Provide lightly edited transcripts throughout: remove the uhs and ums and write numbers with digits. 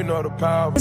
know the power.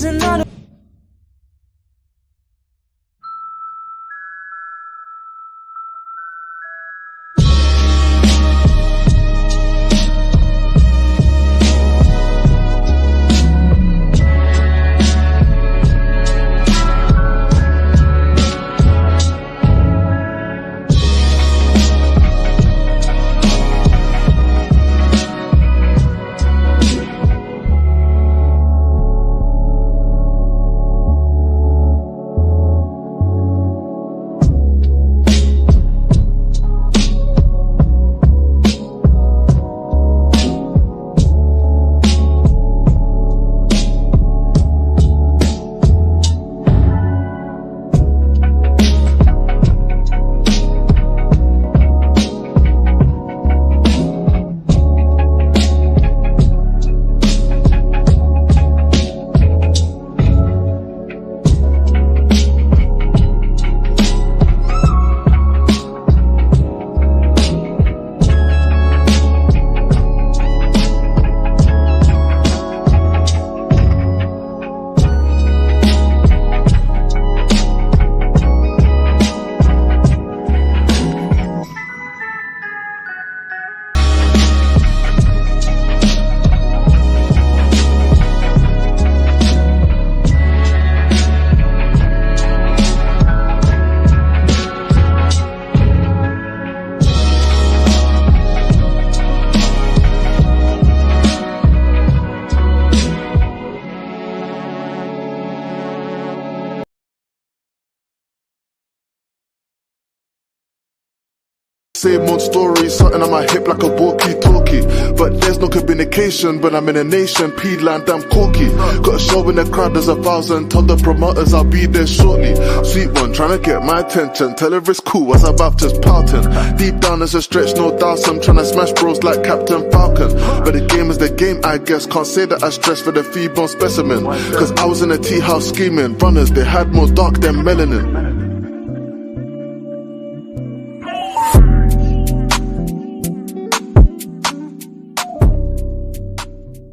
Same old story, something on my hip like a walkie-talkie. But there's no communication when I'm in a nation. P-land, I'm corky. Got a show in the crowd, there's 1,000. Told the promoters I'll be there shortly. Sweet one, trying to get my attention. Tell her it's cool as I'm about just pouting. Deep down there's a stretch, no doubt. I'm trying to smash bros like Captain Falcon. But the game is the game, I guess. Can't say that I stress for the fee-bone specimen. Cause I was in a tea house scheming. Runners, they had more dark than melanin.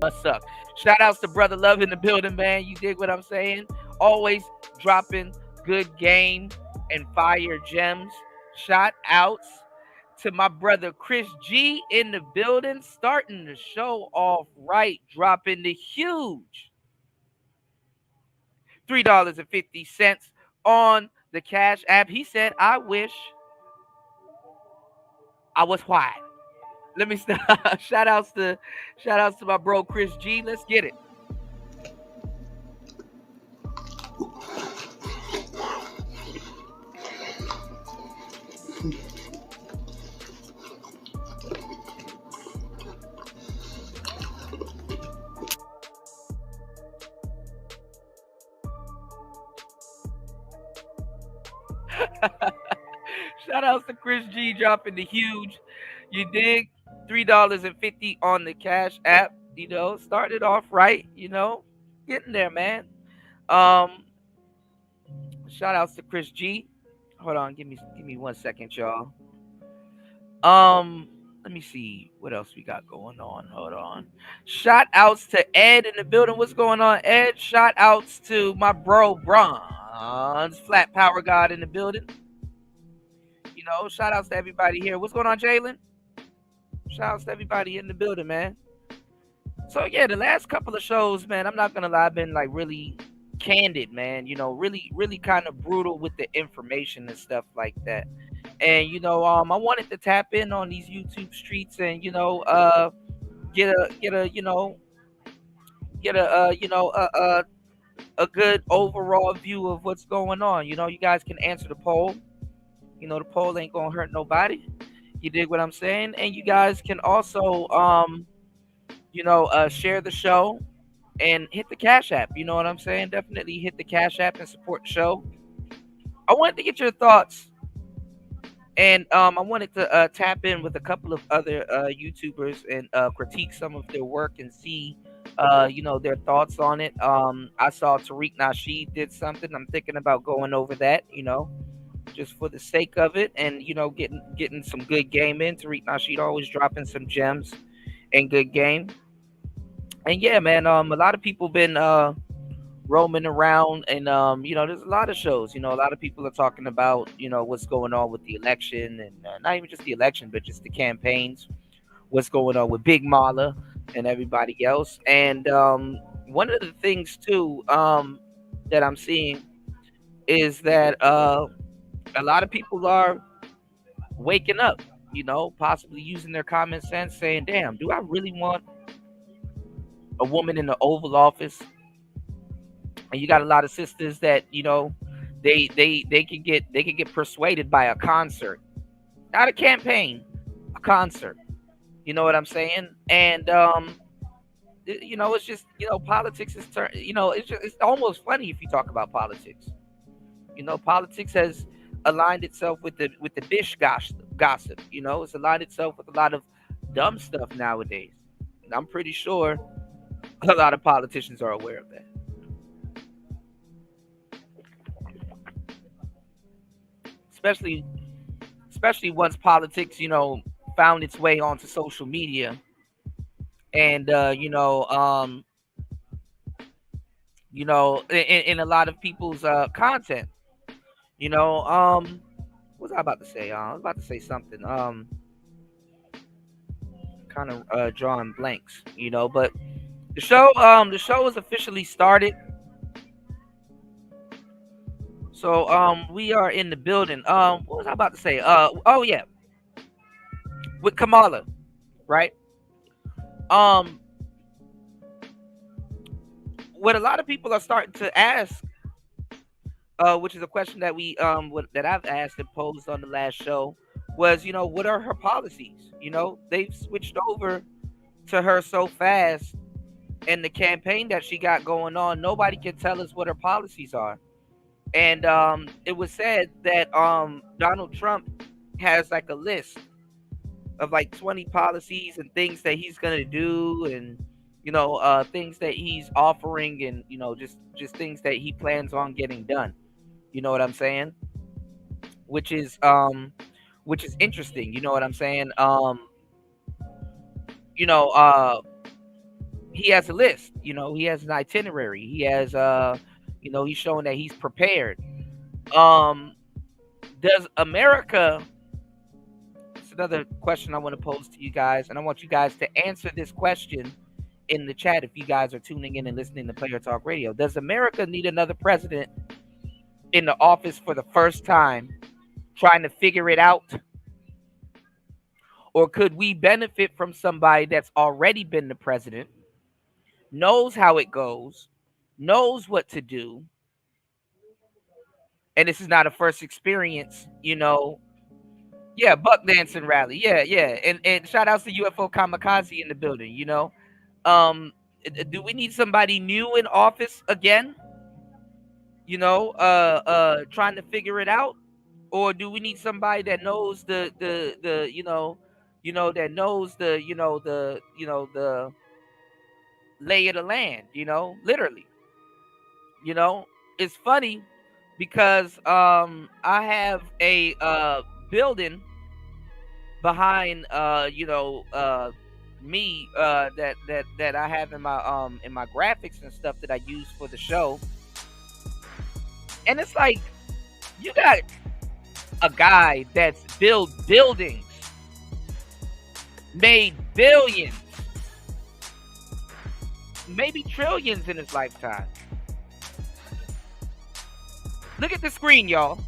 What's up? Shout outs to Brother Love in the building, man. You dig what I'm saying? Always dropping good game and fire gems. Shout outs to my brother Chris G in the building, starting the show off right, dropping the huge $3.50 on the Cash App. He said, I wish I was white. Let me stop. Shout outs to my bro Chris G. Let's get it. Shout outs to Chris G dropping the huge. You dig? $3.50 on the Cash App, you know, started off right, you know, getting there, man. Shout outs to Chris G. Hold on, give me 1 second, y'all. Let me see what else we got going on. Hold on. Shout outs to Ed in the building. What's going on, Ed? Shout outs to my bro Bronze, Flat Power God in the building. You know, shout outs to everybody here. What's going on, Jalen? Shout outs to everybody in the building, man. So yeah, the last couple of shows, man, I'm not gonna lie, I've been like really candid, man. You know, really kind of brutal with the information and stuff like that. And you know, I wanted to tap in on these YouTube streets and you know, get a good overall view of what's going on. You know, you guys can answer the poll. You know, the poll ain't gonna hurt nobody. You dig what I'm saying? And you guys can also, share the show and hit the Cash App. You know what I'm saying? Definitely hit the Cash App and support the show. I wanted to get your thoughts. And I wanted to tap in with a couple of other YouTubers and critique some of their work and see, their thoughts on it. I saw Tariq Nasheed did something. I'm thinking about going over that, just for the sake of it, and getting some good game in. Tariq Nasheed always dropping some gems and good game. And yeah, man, a lot of people been roaming around, and there's a lot of shows. A lot of people are talking about what's going on with the election, and not even just the election, but just the campaigns. What's going on with Big Mala and everybody else, and one of the things too that I'm seeing is that a lot of people are waking up, possibly using their common sense, saying, "Damn, do I really want a woman in the Oval Office?" And you got a lot of sisters that they can get persuaded by a concert, not a campaign, a concert. You know what I'm saying? And it's just politics is it's almost funny if you talk about politics. Politics has aligned itself with the dish gossip. It's aligned itself with a lot of dumb stuff nowadays. And I'm pretty sure a lot of politicians are aware of that. Especially once politics, found its way onto social media, and in a lot of people's content. What was I about to say? I was about to say something. Kind of drawing blanks, but the show is officially started. So we are in the building. What was I about to say? Oh yeah, with Kamala, right? What a lot of people are starting to ask, which is a question that that I've asked and posed on the last show, was what are her policies? They've switched over to her so fast, and the campaign that she got going on, nobody can tell us what her policies are. And it was said that Donald Trump has like a list of like 20 policies and things that he's gonna do, and things that he's offering, and just things that he plans on getting done. You know what I'm saying? Which is interesting. You know what I'm saying? He has a list. He has an itinerary. He has he's showing that he's prepared. Does America? It's another question I want to pose to you guys, and I want you guys to answer this question in the chat if you guys are tuning in and listening to Player Talk Radio. Does America need another president in the office for the first time, trying to figure it out? Or could we benefit from somebody that's already been the president, knows how it goes, knows what to do, and this is not a first experience, Yeah, buck dancing rally. Yeah. And shout outs to UFO Kamikaze in the building, Do we need somebody new in office again? Trying to figure it out? Or do we need somebody that knows that knows the lay of the land, literally. It's funny because I have a building behind me that I have in my graphics and stuff that I use for the show. And it's like you got a guy that's built buildings, made billions, maybe trillions in his lifetime. Look at the screen, y'all.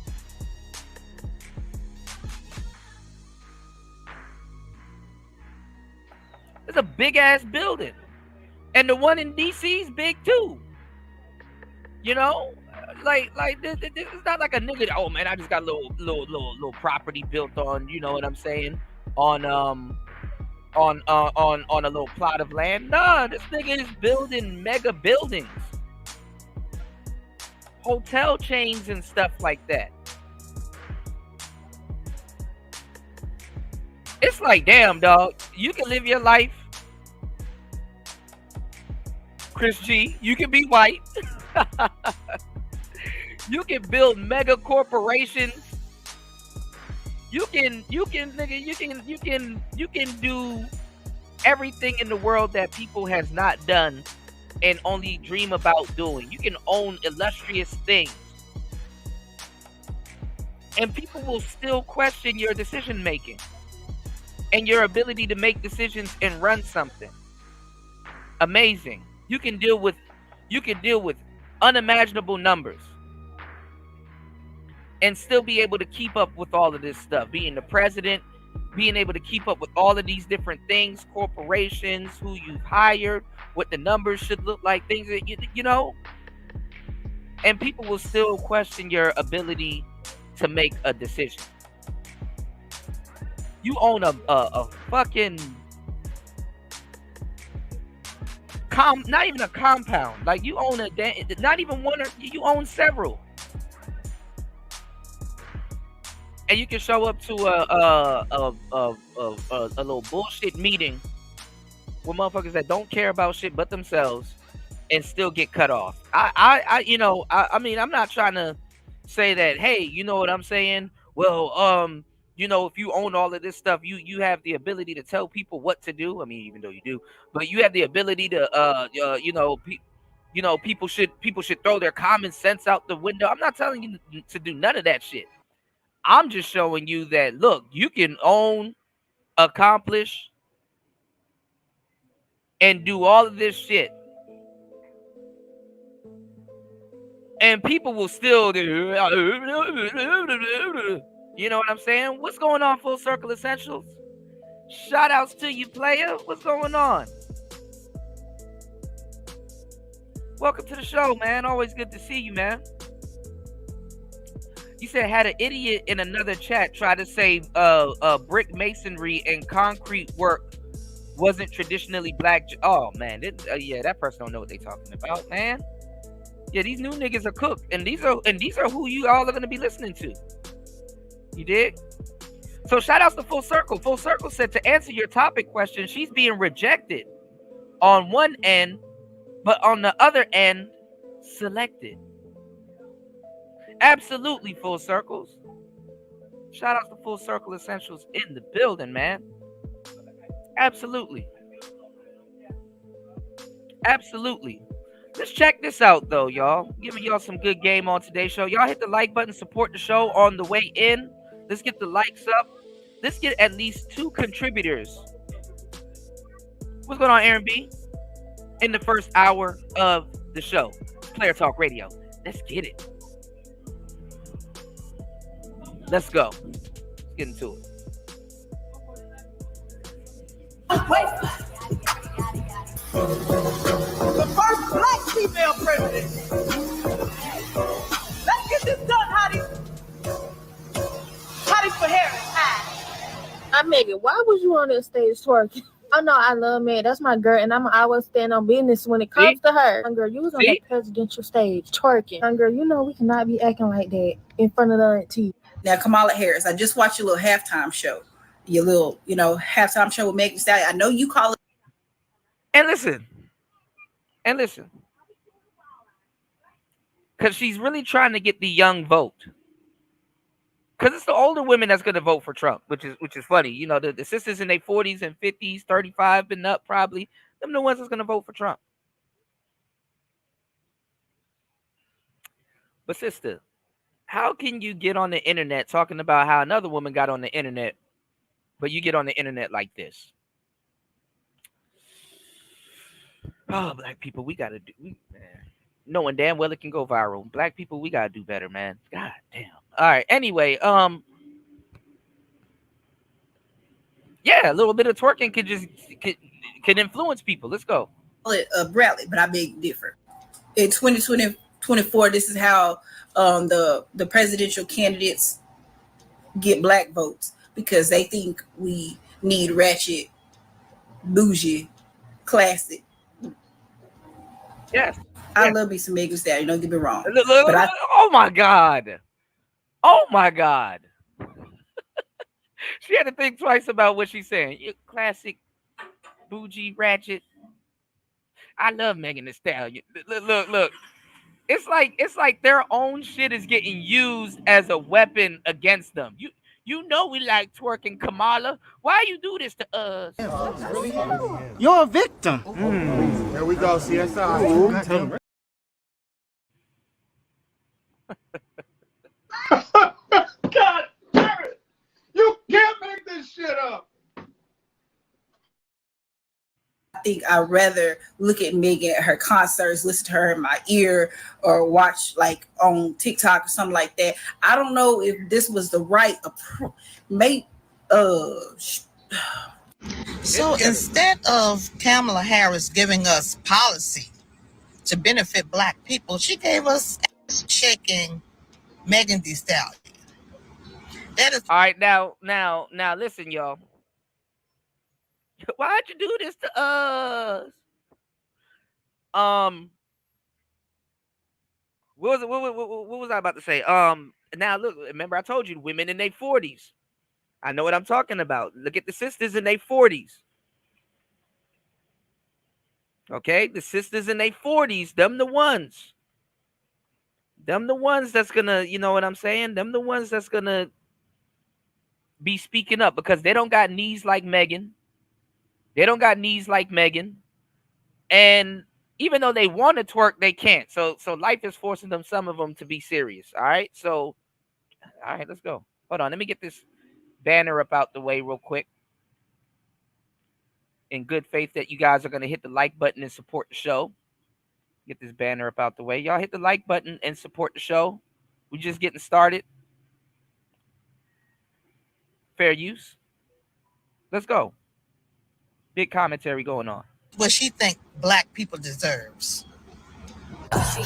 It's a big ass building, and the one in DC is big too. This is not like a nigga. Oh man, I just got a little property built on. You know what I'm saying? On a little plot of land. Nah, this nigga is building mega buildings, hotel chains and stuff like that. It's like, damn, dog, you can live your life, Chris G. You can be white. You can build mega corporations. You can do everything in the world that people has not done and only dream about doing. You can own illustrious things. And people will still question your decision making and your ability to make decisions and run something. Amazing. You can deal with unimaginable numbers and still be able to keep up with all of this stuff. Being the president, being able to keep up with all of these different things, corporations, who you've hired, what the numbers should look like, things that you know. And people will still question your ability to make a decision. You own a fucking not even a compound. Like you own not even one, or you own several. And you can show up to a little bullshit meeting with motherfuckers that don't care about shit but themselves and still get cut off. I mean, I'm not trying to say that, hey, you know what I'm saying? Well, you know, if you own all of this stuff, you have the ability to tell people what to do. I mean, even though you do, but you have the ability to, people should throw their common sense out the window. I'm not telling you to do none of that shit. I'm just showing you that, look, you can own, accomplish, and do all of this shit. And people will still, you know what I'm saying? What's going on, Full Circle Essentials? Shout outs to you, player. What's going on? Welcome to the show, man. Always good to see you, man. You said had an idiot in another chat try to say brick masonry and concrete work wasn't traditionally black. Oh man, yeah, that person don't know what they talking about, man. Yeah, these new niggas are cooked, and these are who you all are gonna be listening to. You dig? So shout outs to Full Circle. Full Circle said to answer your topic question, she's being rejected on one end, but on the other end, selected. Absolutely, Full Circles. Shout out to Full Circle Essentials in the building, man. Absolutely. Absolutely. Let's check this out, though, y'all. Giving y'all some good game on today's show. Y'all hit the like button, support the show on the way in. Let's get the likes up. Let's get at least 2 contributors. What's going on, Aaron B? In the first hour of the show. Player Talk Radio. Let's get it. Let's go. Let's get into it. The first black female president. Let's get this done, hotties. Hotties for Harris. Hi. I'm Megan. Why was you on that stage twerking? Oh no, I love Meg. That's my girl, and I'm always stand on business when it comes to her. Girl, you was on the presidential stage twerking. Girl, you know we cannot be acting like that in front of the TV. Now, Kamala Harris, I just watched your little halftime show. Your little, halftime show with Megan Thee Stallion. I know you call it. And listen. Because she's really trying to get the young vote. Because it's the older women that's going to vote for Trump, which is funny. You know, the sisters in their 40s and 50s, 35 and up probably, them the ones that's going to vote for Trump. But sister, how can you get on the internet talking about how another woman got on the internet, but you get on the internet like this? Oh, black people, we got to do, man. Knowing damn well it can go viral. Black people, we got to do better, man. God damn. All right. Anyway, yeah, a little bit of twerking could influence people. Let's go. Bradley, but I beg different. In 2024, this is how the presidential candidates get black votes, because they think we need ratchet, bougie, classic. Yes. I love me some Megan Thee Stallion. Don't get me wrong. Oh my God. Oh my God. She had to think twice about what she's saying. You classic, bougie, ratchet. I love Megan Thee Stallion. Look. It's like their own shit is getting used as a weapon against them. You know we like twerking, Kamala. Why you do this to us? You're a victim. Here we go, CSI. God damn it! You can't make this shit up. I think I'd rather look at Megan at her concerts, listen to her in my ear, or watch like on TikTok or something like that. I don't know if this was the right approach. So instead of Kamala Harris giving us policy to benefit Black people, she gave us checking Megan Thee Stallion. That is all right. Now, listen, y'all. Why'd you do this to us? What was I about to say? Now look, remember I told you women in their 40s. I know what I'm talking about. Look at the sisters in their 40s. Okay, the sisters in their 40s, them the ones that's gonna, you know what I'm saying? Them the ones that's gonna be speaking up because they don't got knees like Megan. They don't got knees like Megan. And even though they want to twerk, they can't. So life is forcing them, some of them, to be serious. All right. So, all right, let's go. Hold on. Let me get this banner up out the way real quick. In good faith that you guys are going to hit the like button and support the show. Get this banner up out the way. Y'all hit the like button and support the show. We're just getting started. Fair use. Let's go. Big commentary going on. what she think Black people deserves.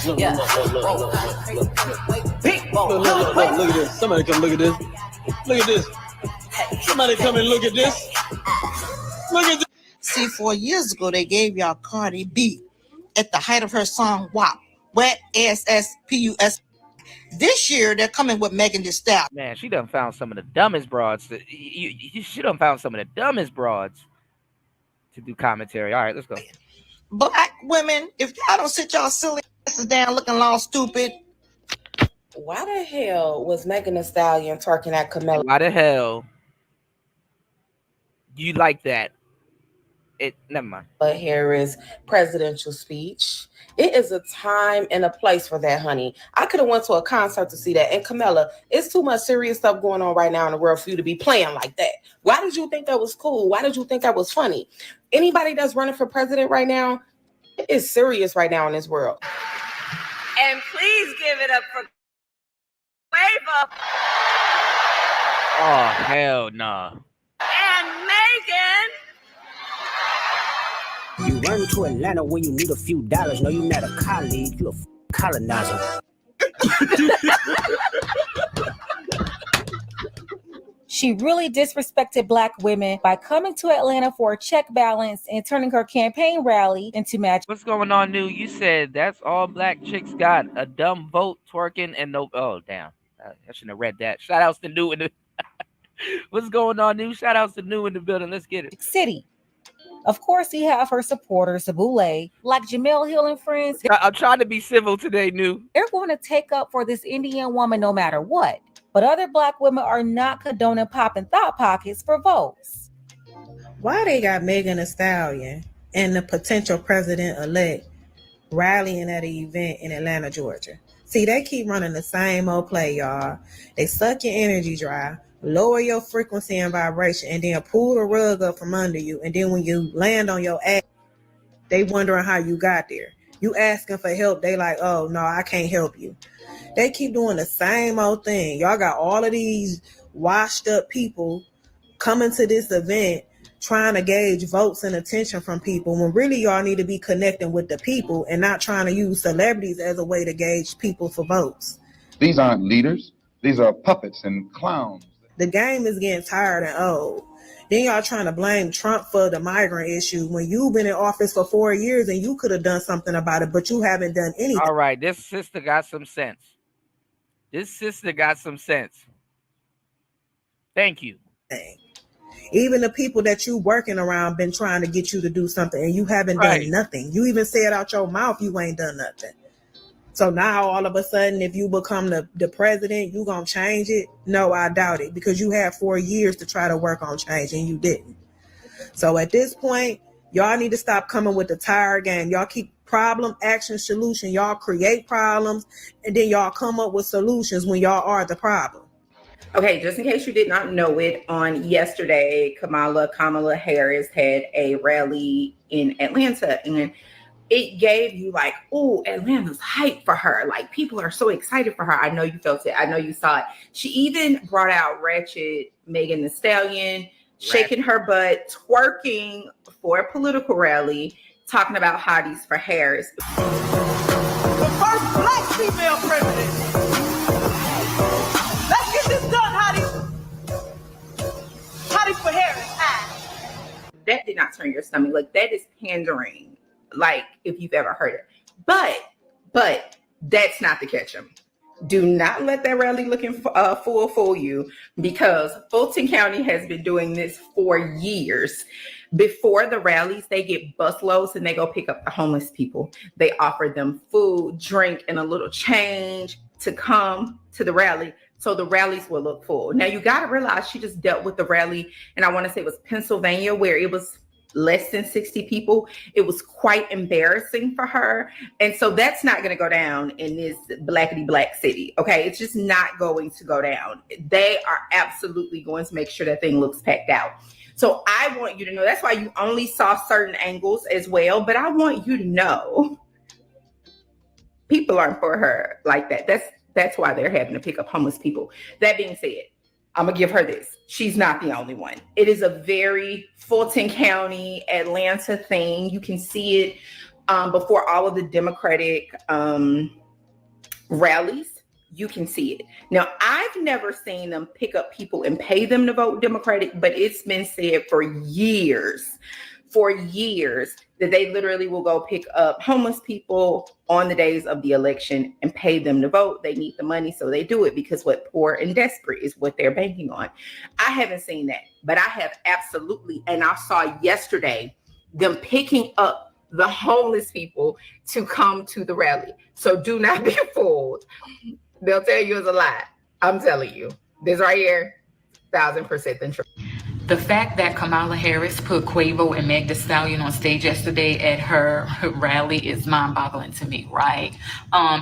Look at this. Somebody come look at this. Look at this. Somebody come and look at this. Look at this. See, 4 years ago, they gave y'all Cardi B at the height of her song WAP. Wet SSPUS. This year, they're coming with Megan Thee Stallion. Man, she done found some of the dumbest broads. She done found some of the dumbest broads to do commentary. All right, let's go. Black women, if y'all don't sit y'all silly asses down looking all stupid. Why the hell was Megan Thee Stallion twerking at Camilla? Why the hell you like that? Never mind. Harris presidential speech. It is a time and a place for that, honey. I could have went to a concert to see that. And Camilla, it's too much serious stuff going on right now in the world for you to be playing like that. Why did you think that was cool? Why did you think that was funny? Anybody that's running for president right now, it is serious right now in this world. And please give it up for Wave. Oh, hell no. Nah. And Megan. You run to Atlanta when you need a few dollars. No, you're not a colleague, you're a colonizer. She really disrespected Black women by coming to Atlanta for a check balance and turning her campaign rally into match. What's going on, New? You said that's all Black chicks got, a dumb vote, twerking, and no. Oh, damn. I shouldn't have read that. Shout outs to New in the. What's going on, New? Shout outs to New in the building. Let's get it. City. Of course, he have her supporters, the Boule, like Jamel Hill and friends. I'm trying to be civil today, New. They're going to take up for this Indian woman no matter what. But other Black women are not condoning popping thought pockets for votes. Why they got Megan Thee Stallion and the potential president-elect rallying at an event in Atlanta, Georgia? See, they keep running the same old play, y'all. They suck your energy dry, lower your frequency and vibration, and then pull the rug up from under you. And then when you land on your ass, they wondering how you got there. You asking for help, they like, oh, no, I can't help you. They keep doing the same old thing. Y'all got all of these washed up people coming to this event trying to gauge votes and attention from people when really y'all need to be connecting with the people and not trying to use celebrities as a way to gauge people for votes. These aren't leaders. These are puppets and clowns. The game is getting tired and old. Then y'all trying to blame Trump for the migrant issue when you've been in office for 4 years and you could have done something about it, but you haven't done anything. All right, this sister got some sense. Thank you. Even the people that you working around been trying to get you to do something and you haven't done nothing. You even said out your mouth you ain't done nothing. So now all of a sudden, if you become the president, you gonna change it? No, I doubt it, because you had 4 years to try to work on change and you didn't. So at this point, y'all need to stop coming with the tired game. Y'all keep problem, action, solution. Y'all create problems and then y'all come up with solutions when y'all are the problem. Okay, just in case you did not know it, on yesterday, Kamala Harris had a rally in Atlanta, and it gave you like, oh, Atlanta's hype for her. Like, people are so excited for her. I know you felt it. I know you saw it. She even brought out Ratchet Megan Thee Stallion, shaking her butt, twerking for a political rally, talking about hotties for Harris. The first black female president. Let's get this done, hotties. Hotties for Harris. That did not turn your stomach. Like, that is pandering, like, if you've ever heard it. But that's not the catch 'em. Do not let that rally looking fool you, because Fulton County has been doing this for years. Before the rallies, they get busloads and they go pick up the homeless people. They offer them food, drink, and a little change to come to the rally, so the rallies will look full. Now, you got to realize she just dealt with the rally, and I want to say it was Pennsylvania, where it was less than 60 people. It was quite embarrassing for her. And so that's not going to go down in this blackity black city. Okay. It's just not going to go down. They are absolutely going to make sure that thing looks packed out. So I want you to know, that's why you only saw certain angles as well. But I want you to know, people aren't for her like that. That's why they're having to pick up homeless people. That being said, I'm going to give her this. She's not the only one. It is a very Fulton County, Atlanta thing. You can see it before all of the Democratic rallies. You can see it. Now, I've never seen them pick up people and pay them to vote Democratic, but it's been said for years that they literally will go pick up homeless people on the days of the election and pay them to vote. They need the money, so they do it, because what poor and desperate is what they're banking on. I haven't seen that, but I have absolutely, and I saw yesterday them picking up the homeless people to come to the rally. So do not be fooled. They'll tell you it's a lie. I'm telling you, this right here, 1,000% the truth. The fact that Kamala Harris put Quavo and Meg Thee Stallion on stage yesterday at her rally is mind-boggling to me, right?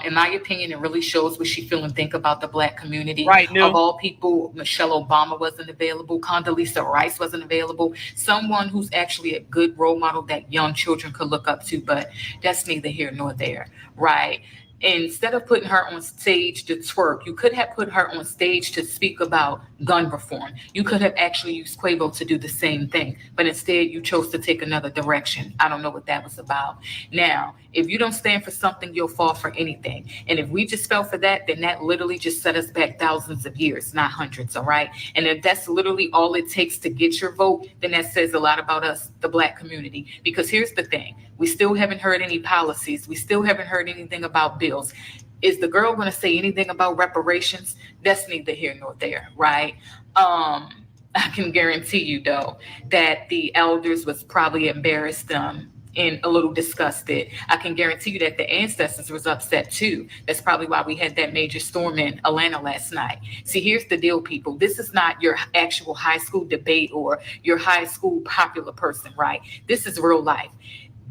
In my opinion, it really shows what she feel and think about the Black community. Right, of all people, Michelle Obama wasn't available. Condoleezza Rice wasn't available. Someone who's actually a good role model that young children could look up to, but that's neither here nor there, right? Instead of putting her on stage to twerk, you could have put her on stage to speak about gun reform. You could have actually used Quavo to do the same thing, but instead you chose to take another direction. I don't know what that was about. Now, if you don't stand for something, you'll fall for anything. And if we just fell for that, then that literally just set us back thousands of years, not hundreds, all right? And if that's literally all it takes to get your vote, then that says a lot about us, the Black community. Because here's the thing, we still haven't heard any policies. We still haven't heard anything about bills. Is the girl going to say anything about reparations? That's neither here nor there, right? I can guarantee you, though, that the elders was probably embarrassed and a little disgusted. I can guarantee you that the ancestors was upset, too. That's probably why we had that major storm in Atlanta last night. See, here's the deal, people. This is not your actual high school debate or your high school popular person, right? This is real life.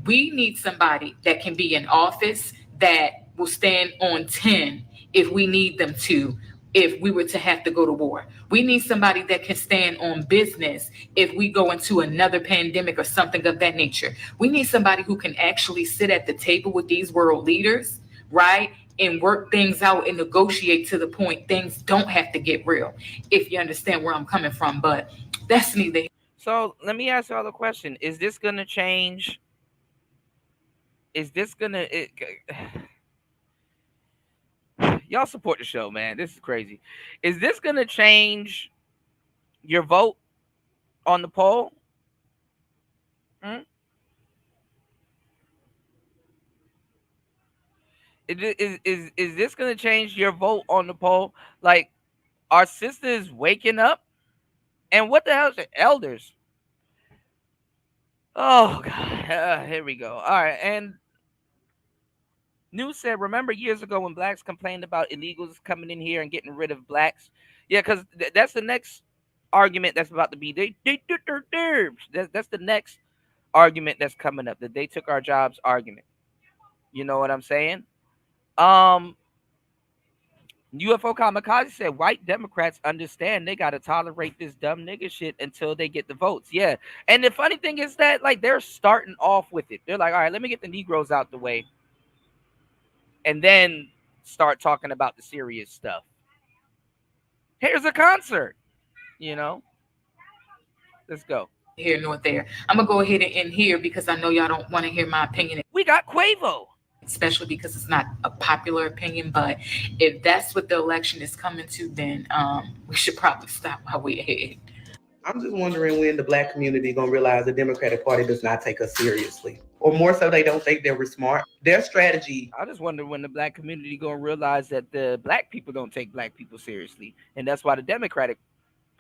We need somebody that can be in office that will stand on 10 if we need them to, if we were to have to go to war. We need somebody that can stand on business if we go into another pandemic or something of that nature. We need somebody who can actually sit at the table with these world leaders, right? And work things out and negotiate to the point things don't have to get real, if you understand where I'm coming from. But that's neither. So let me ask you all a question. Is this going to change? Is this going to... Y'all support the show, man. This is crazy. Is this going to change your vote on the poll? Is this going to change your vote on the poll? Like, our sisters waking up? And what the hell is the elders? Oh, God. Here we go. All right. And News said, remember years ago when blacks complained about illegals coming in here and getting rid of blacks? Yeah, because that's the next argument that's about to be. That's the next argument that's coming up. That they took our jobs argument. You know what I'm saying? UFO Kamikaze said white Democrats understand they gotta tolerate this dumb nigga shit until they get the votes. Yeah. And the funny thing is that like they're starting off with it. They're like, all right, let me get the Negroes out the way. And then start talking about the serious stuff. Here's a concert, you know. Let's go. Here nor there. I'm gonna go ahead and end here because I know y'all don't want to hear my opinion. We got Quavo. Especially because it's not a popular opinion, but if that's what the election is coming to, then we should probably stop while we're ahead. I'm just wondering when the black community gonna realize the Democratic Party does not take us seriously, or more so, they don't think they were smart. Their strategy. I just wonder when the black community gonna realize that the black people don't take black people seriously, and that's why the Democratic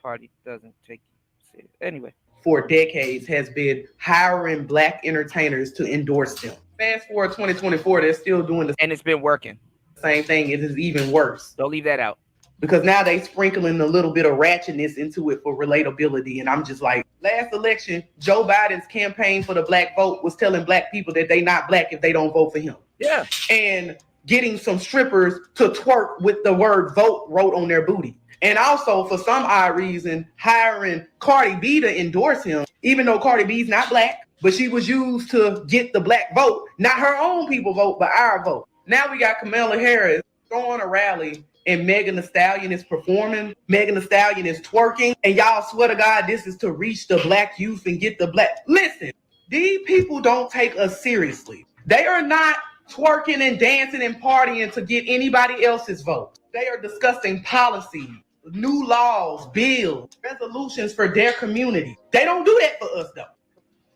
Party doesn't take you serious. Anyway, for decades has been hiring black entertainers to endorse them. Fast forward 2024, they're still doing the and it's been working. Same thing. It is even worse. Don't leave that out. Because now they sprinkling a little bit of ratchetness into it for relatability. And I'm just like, last election, Joe Biden's campaign for the black vote was telling black people that they not black if they don't vote for him. Yeah. And getting some strippers to twerk with the word vote wrote on their booty. And also, for some odd reason, hiring Cardi B to endorse him, even though Cardi B's not black, but she was used to get the black vote, not her own people vote, but our vote. Now we got Kamala Harris throwing a rally and Megan Thee Stallion is performing. Megan Thee Stallion is twerking. And y'all swear to God, this is to reach the black youth and get the black. Listen, these people don't take us seriously. They are not twerking and dancing and partying to get anybody else's vote. They are discussing policy, new laws, bills, resolutions for their community. They don't do that for us though.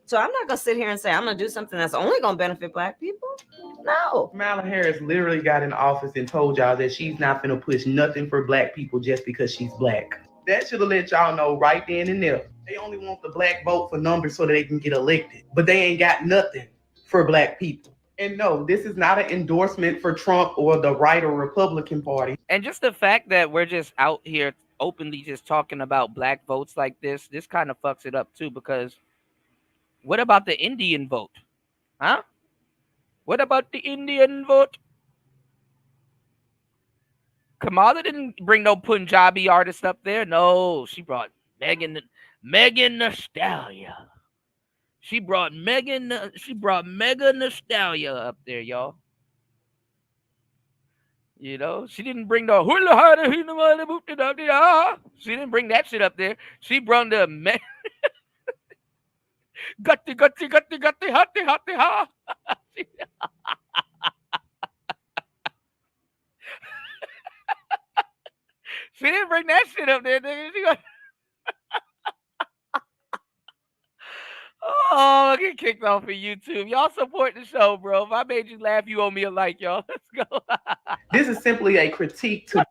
So I'm not gonna sit here and say I'm gonna do something that's only gonna benefit black people. No. Kamala Harris literally got in office and told y'all that she's not gonna push nothing for black people just because she's black. That should have let y'all know right then and there. They only want the black vote for numbers so that they can get elected, but they ain't got nothing for black people. And no, this is not an endorsement for Trump or the right or Republican Party. And just the fact that we're just out here openly just talking about black votes like this kind of fucks it up too, because what about the Indian vote? Huh? What about the Indian vote? Kamala didn't bring no Punjabi artist up there. No, she brought Megan Thee Stallion. She brought Megan Thee Stallion up there, y'all. You know, she didn't bring the she didn't bring that shit up there. She brought the Gutty, hotty, ha. She didn't bring that shit up there, nigga. She got... Oh, I get kicked off of YouTube. Y'all support the show, bro. If I made you laugh, you owe me a like, y'all. Let's go. This is simply a critique to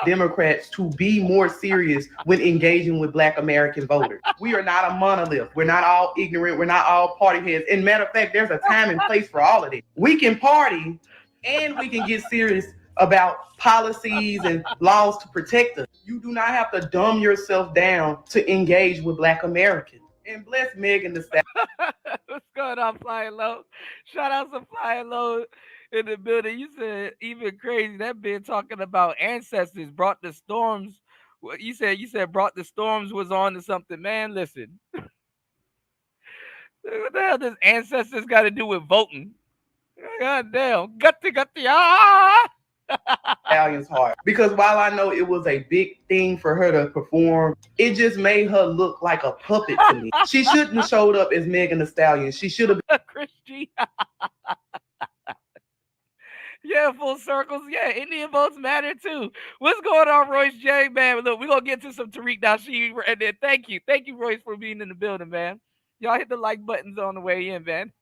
Democrats to be more serious when engaging with black American voters. We are not a monolith. We're not all ignorant. We're not all party heads. And matter of fact, there's a time and place for all of this. We can party and we can get serious about policies and laws to protect us. You do not have to dumb yourself down to engage with black Americans. And bless Megan Thee Stallion. What's going on, Flying Low? Shout out to Flying Low in the building. You said even crazy. That been talking about ancestors brought the storms. You said brought the storms was on to something. Man, listen. What the hell does ancestors got to do with voting? God damn. Gutty, Stallion's heart. Because while I know it was a big thing for her to perform, it just made her look like a puppet to me. She shouldn't have showed up as Megan Thee Stallion. She should have been Christy. Yeah, full circles. Yeah, Indian votes matter too. What's going on, Royce J, man? Look, we're gonna get to some Tariq Nasheed, and then thank you, Royce, for being in the building, man. Y'all hit the like buttons on the way in, man.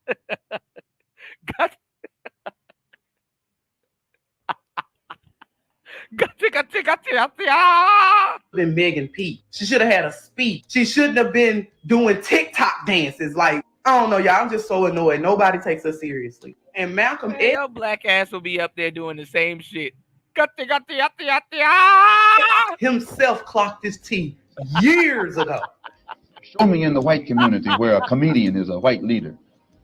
been Megan P. She should have had a speech. She shouldn't have been doing TikTok dances. Like, I don't know, y'all. I'm just so annoyed. Nobody takes us seriously. And Malcolm X, your black ass will be up there doing the same shit. Himself clocked his T years ago. Show me in the white community where a comedian is a white leader.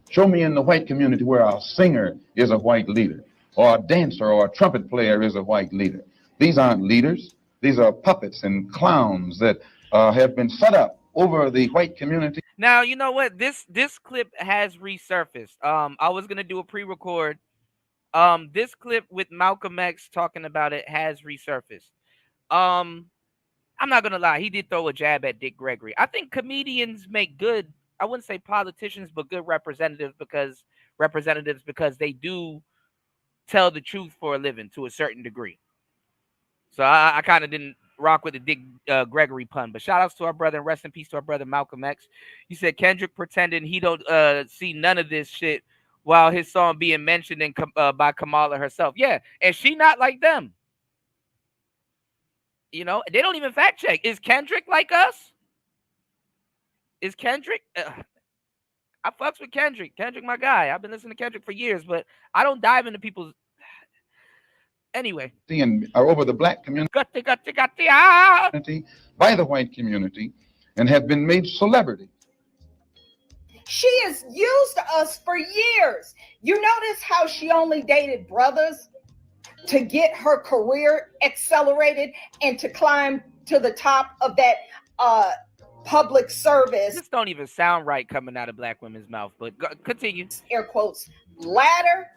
Show me in the white community where a singer is a white leader, or a dancer or a trumpet player is a white leader. These aren't leaders. These are puppets and clowns that have been set up over the white community. Now, you know what? This clip has resurfaced. I was gonna do a pre-record. This clip with Malcolm X talking about it has resurfaced. I'm not gonna lie, he did throw a jab at Dick Gregory. I think comedians make good, I wouldn't say politicians, but good representatives because they do tell the truth for a living to a certain degree. So I kind of didn't rock with the Dick Gregory pun, but shout outs to our brother and rest in peace to our brother Malcolm X. He said Kendrick pretending he don't see none of this shit while his song being mentioned by Kamala herself. Yeah, and she not like them. You know, they don't even fact check. Is Kendrick like us? Is Kendrick? I fucks with Kendrick. Kendrick, my guy. I've been listening to Kendrick for years, but I don't dive into people's. Anyway. And over the black community by the white community and have been made celebrity. She has used us for years. You notice how she only dated brothers to get her career accelerated and to climb to the top of that public service. This don't even sound right coming out of black women's mouth, but continue. Air quotes, ladder.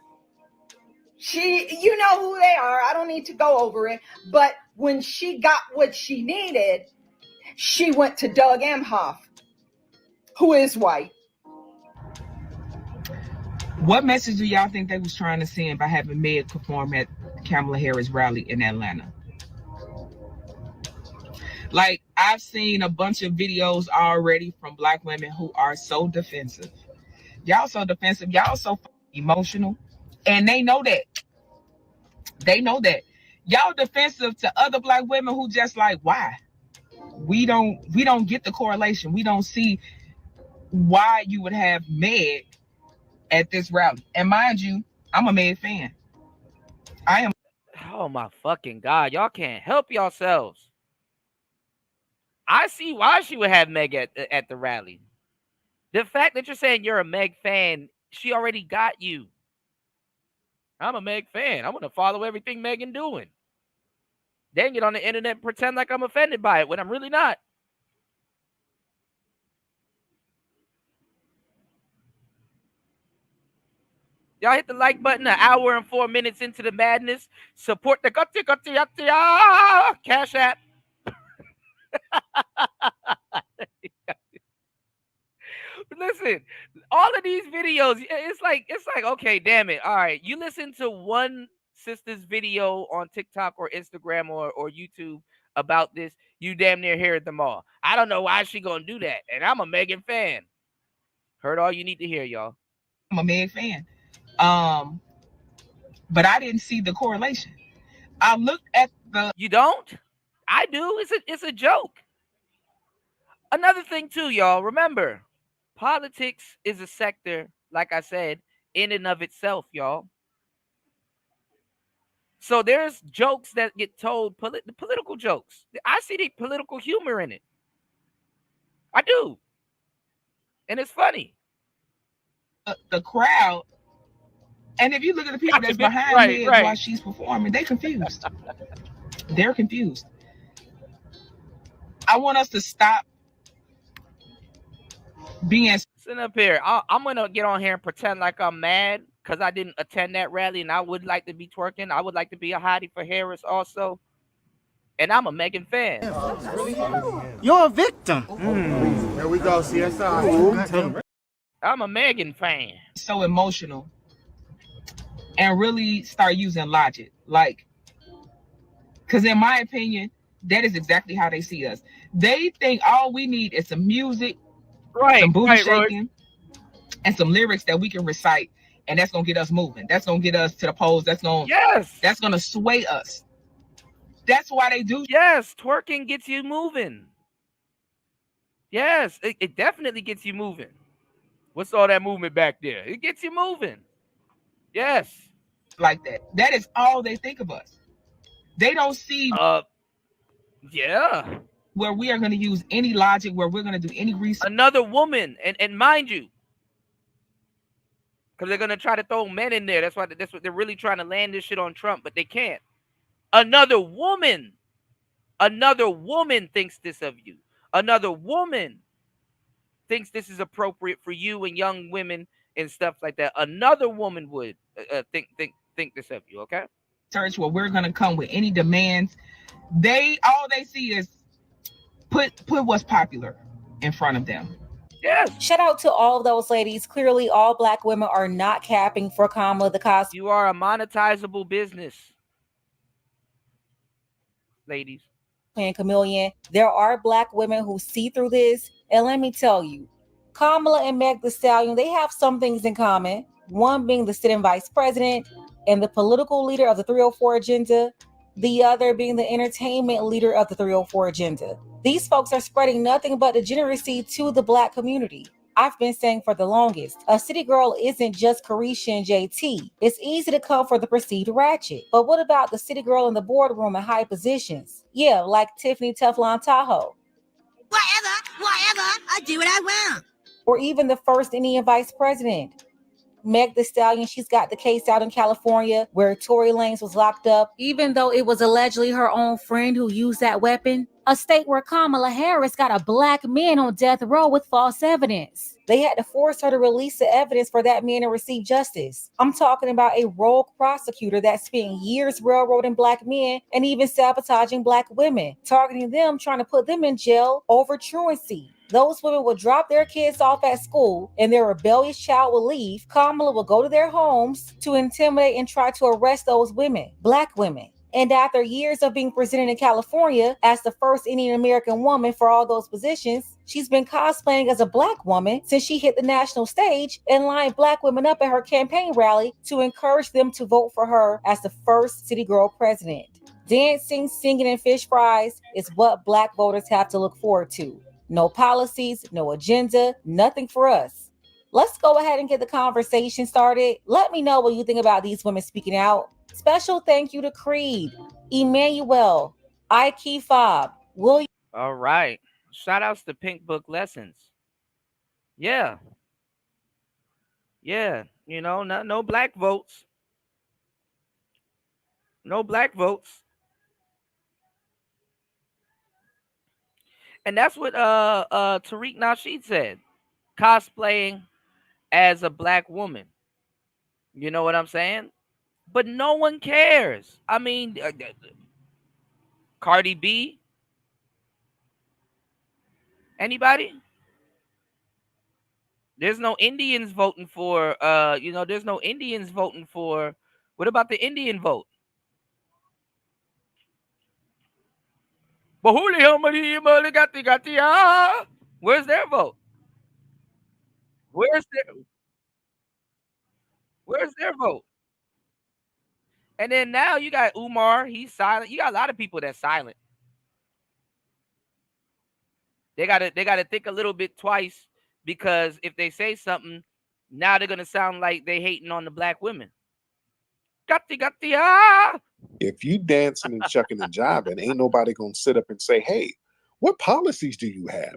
You know who they are. I don't need to go over it. But when she got what she needed, she went to Doug Emhoff, who is white. What message do y'all think they was trying to send by having Meg perform at Kamala Harris rally in Atlanta? Like, I've seen a bunch of videos already from black women who are so defensive. Y'all so defensive. Y'all so emotional. And they know that. They know that. Y'all defensive to other black women who just like, why? We don't get the correlation. We don't see why you would have Meg at this rally. And mind you, I'm a Meg fan. I am. Oh my fucking God. Y'all can't help yourselves. I see why she would have Meg at the rally. The fact that you're saying you're a Meg fan, she already got you. I'm a Meg fan. I want to follow everything Megan doing. Then get on the internet and pretend like I'm offended by it when I'm really not. Y'all hit the like button an hour and 4 minutes into the madness. Support the Cash App. Listen, all of these videos, it's like, okay, damn it. All right, you listen to one sister's video on TikTok or Instagram or YouTube about this, you damn near hear them all. I don't know why she gonna do that, and I'm a Megan fan. Heard all you need to hear, y'all. I'm a Meg fan. But I didn't see the correlation. I looked at the. You don't? I do. It's a joke. Another thing too, y'all. Remember, politics is a sector, like I said, in and of itself, y'all. So there's jokes that get told, political jokes. I see the political humor in it. I do. And it's funny. The crowd. And if you look at the people that's behind me while she's performing, they're confused. They're confused. I want us to stop being sitting up here. I'm gonna get on here and pretend like I'm mad because I didn't attend that rally and I would like to be twerking. I would like to be a hottie for Harris also. And I'm a Megan fan. You're a victim. Here we go, CSI. I'm a Megan fan. So emotional. And really start using logic. Like, because in my opinion, that is exactly how they see us. They think all we need is some music, some booty shaking, and some lyrics that we can recite, and that's gonna get us moving. That's gonna get us to the pose. That's gonna sway us. That's why they do. Yes, twerking gets you moving. Yes, it definitely gets you moving. What's all that movement back there? It gets you moving. Yes. Like that. That is all they think of us. They don't see yeah. where we are going to use any logic, where we're going to do any research. Another woman, and mind you, because they're gonna try to throw men in there. That's what they're really trying to land this shit on Trump, but they can't. Another woman thinks this of you. Another woman thinks this is appropriate for you and young women and stuff like that. Another woman would think this of you. Okay. Search where we're gonna come with any demands. All they see is put what's popular in front of them. Yes. Shout out to all of those ladies. Clearly, all Black women are not capping for Kamala the cosplay. You are a monetizable business, ladies. And Chameleon, there are Black women who see through this. And let me tell you, Kamala and Meg Thee Stallion, they have some things in common. One being the sitting vice president and the political leader of the 304 agenda. The other being the entertainment leader of the 304 agenda. These folks are spreading nothing but degeneracy to the Black community. I've been saying for the longest, a city girl isn't just Carisha and JT. It's easy to come for the perceived ratchet. But what about the city girl in the boardroom in high positions? Yeah, like Tiffany Teflon Tahoe. Whatever, I do what I want. Or even the first Indian vice president. Meg Thee Stallion, she's got the case out in California where Tory Lanez was locked up, even though it was allegedly her own friend who used that weapon. A state where Kamala Harris got a Black man on death row with false evidence. They had to force her to release the evidence for that man to receive justice. I'm talking about a rogue prosecutor that spent years railroading Black men and even sabotaging Black women, targeting them, trying to put them in jail over truancy. Those women would drop their kids off at school and their rebellious child will leave. Kamala will go to their homes to intimidate and try to arrest those women, Black women. And after years of being presented in California as the first Indian American woman for all those positions, she's been cosplaying as a Black woman since she hit the national stage and lined Black women up at her campaign rally to encourage them to vote for her as the first city girl president. Dancing, singing, and fish fries is what Black voters have to look forward to. No policies, no agenda, nothing for us. Let's go ahead and get the conversation started. Let me know what you think about these women speaking out. Special thank you to Creed, Emmanuel, Ike Fob, William. All right. Shout outs to Pink Book Lessons. Yeah. Yeah. You know, no Black votes. No Black votes. And that's what Tariq Nasheed said. Cosplaying as a Black woman. You know what I'm saying? But no one cares. I mean, Cardi B? Anybody? There's no Indians voting for, there's no Indians voting for. What about the Indian vote? Where's their vote? Where's their vote? And then now you got Umar, he's silent. You got a lot of people that's silent. They gotta think a little bit twice, because if they say something, now they're gonna sound like they hating on the Black women. If you dancing and shucking and jiving, ain't nobody gonna sit up and say, "Hey, what policies do you have?"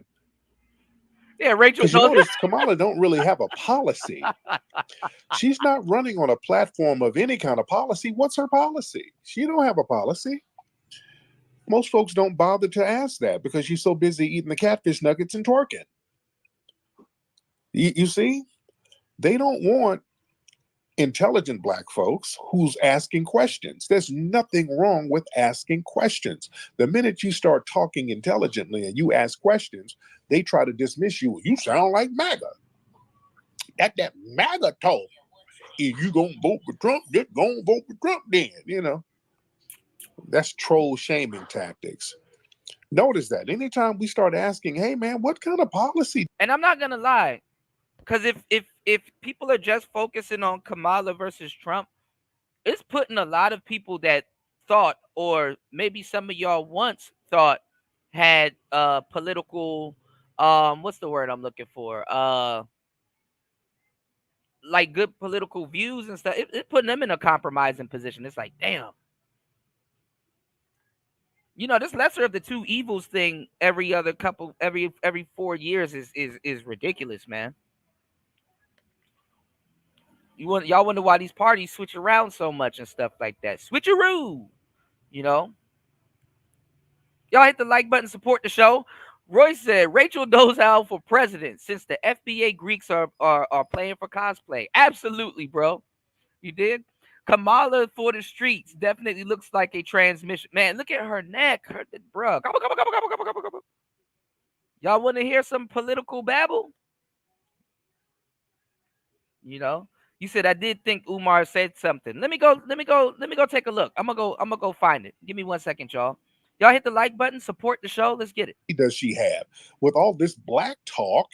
Yeah, Rachel. Because you notice Kamala don't really have a policy. She's not running on a platform of any kind of policy. What's her policy? She don't have a policy. Most folks don't bother to ask that because she's so busy eating the catfish nuggets and twerking. You see, they don't want intelligent Black folks who's asking questions. There's nothing wrong with asking questions. The minute you start talking intelligently and you ask questions, they try to dismiss you. You sound like MAGA. That MAGA talk. If you gonna vote for Trump, just gonna vote for Trump then, you know. That's troll shaming tactics. Notice that anytime we start asking, hey man, what kind of policy? And I'm not gonna lie, because if people are just focusing on Kamala versus Trump, it's putting a lot of people that thought, or maybe some of y'all once thought, had political what's the word I'm looking for? like good political views and stuff, it putting them in a compromising position. It's like, damn. You know, this lesser of the two evils thing every 4 years is ridiculous, man. Y'all wonder why these parties switch around so much and stuff like that. Switcheroo, you know. Y'all hit the like button, support the show. Roy said Rachel Dolezal for president since the FBA Greeks are playing for cosplay. Absolutely, bro. You did? Kamala for the streets definitely looks like a transmission. Man, look at her neck. Bro. Y'all want to hear some political babble? You know? You said I did think Umar said something. Let me go take a look. I'm gonna go find it. Give me 1 second, y'all. Y'all hit the like button, support the show. Let's get it. Does she have with all this black talk,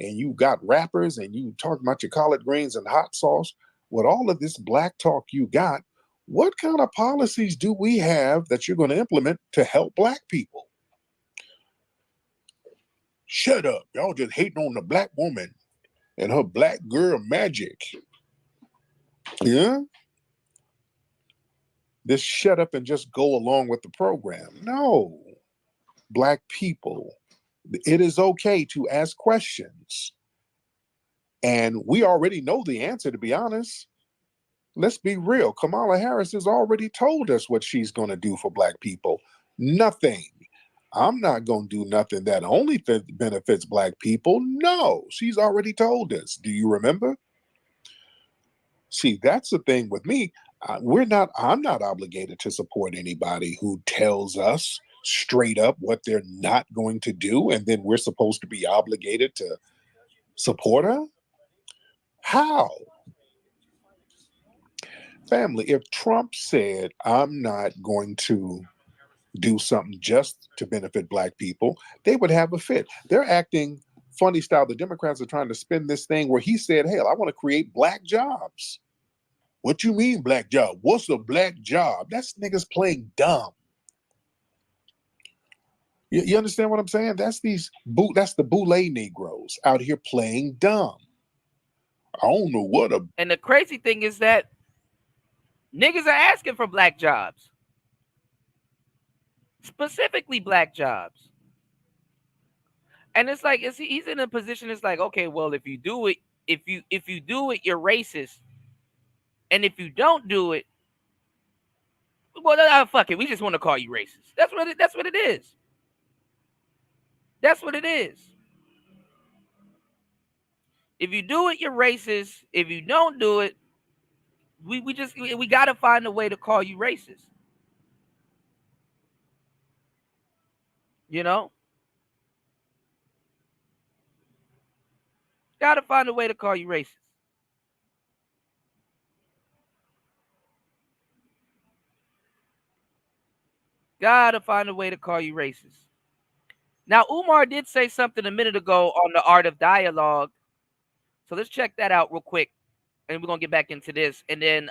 and you got rappers and you talk about your collard greens and hot sauce? With all of this black talk you got, what kind of policies do we have that you're going to implement to help black people? Shut up. Y'all just hating on the black woman and her black girl magic. Yeah? This shut up and just go along with the program. No. Black people, it is okay to ask questions. And we already know the answer, to be honest. Let's be real. Kamala Harris has already told us what she's going to do for black people. Nothing. I'm not going to do nothing that only benefits black people. No, she's already told us. Do you remember? See, that's the thing with me. I'm not obligated to support anybody who tells us straight up what they're not going to do, and then we're supposed to be obligated to support her? How? Family, if Trump said, I'm not going to do something just to benefit black people, they would have a fit. They're acting funny style. The Democrats are trying to spin this thing where he said, hell, I want to create black jobs. What you mean black job? What's a black job? That's niggas playing dumb. You understand what I'm saying? That's the Boule Negroes out here playing dumb. I don't know what a... And the crazy thing is that niggas are asking for black jobs. Specifically black jobs. And it's like, he's in a position, it's like, okay, well, if you do it, if you do it, you're racist. And if you don't do it, well, fuck it. We just want to call you racist. That's what it is. That's what it is. If you do it, you're racist. If you don't do it, we got to find a way to call you racist. You know? Got to find a way to call you racist. Gotta find a way to call you racist. Now, Umar did say something a minute ago on the art of dialogue. So let's check that out real quick. And we're going to get back into this. And then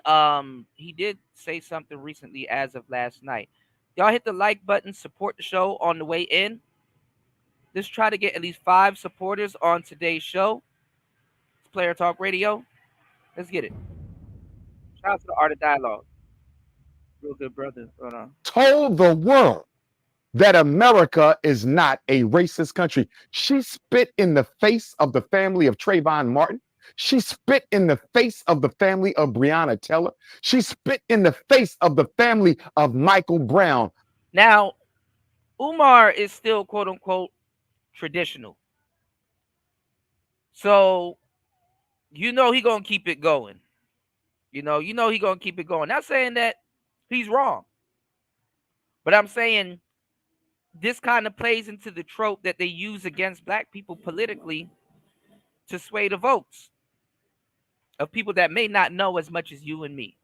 he did say something recently as of last night. Y'all hit the like button, support the show on the way in. Let's try to get at least 5 supporters on today's show. It's Player Talk Radio. Let's get it. Shout out to the art of dialogue. Real good, brother. Hold on. Told the world that America is not a racist country. She spit in the face of the family of Trayvon Martin. She spit in the face of the family of Breonna Taylor. She spit in the face of the family of Michael Brown. Now, Umar is still, quote unquote, traditional. So, you know he going to keep it going. You know he going to keep it going. Not saying that he's wrong. But I'm saying this kind of plays into the trope that they use against black people politically to sway the votes of people that may not know as much as you and me,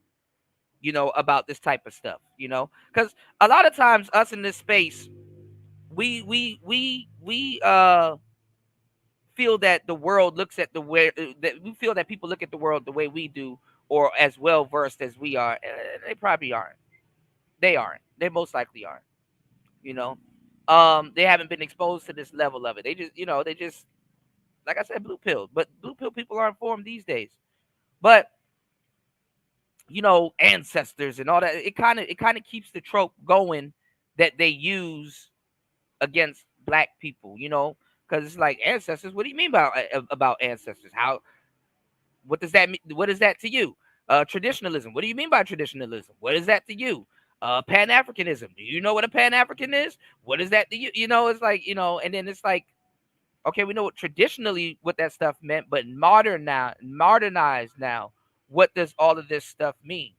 about this type of stuff, because a lot of times us in this space, we feel that the world looks at that we feel that people look at the world the way we do, or as well versed as we are. They probably aren't. They aren't. They most likely aren't. They haven't been exposed to this level of it. They just, like I said, blue pill. But blue pill people are informed these days. But ancestors and all that, it kind of keeps the trope going that they use against black people, because it's like, ancestors, what do you mean about ancestors? What does that mean? What is that to you? Traditionalism, what do you mean by traditionalism? What is that to you? Pan-Africanism, do you know what a Pan-African is? What is that to you? It's like, and then it's like, okay, we know traditionally what that stuff meant, but modernized now, what does all of this stuff mean?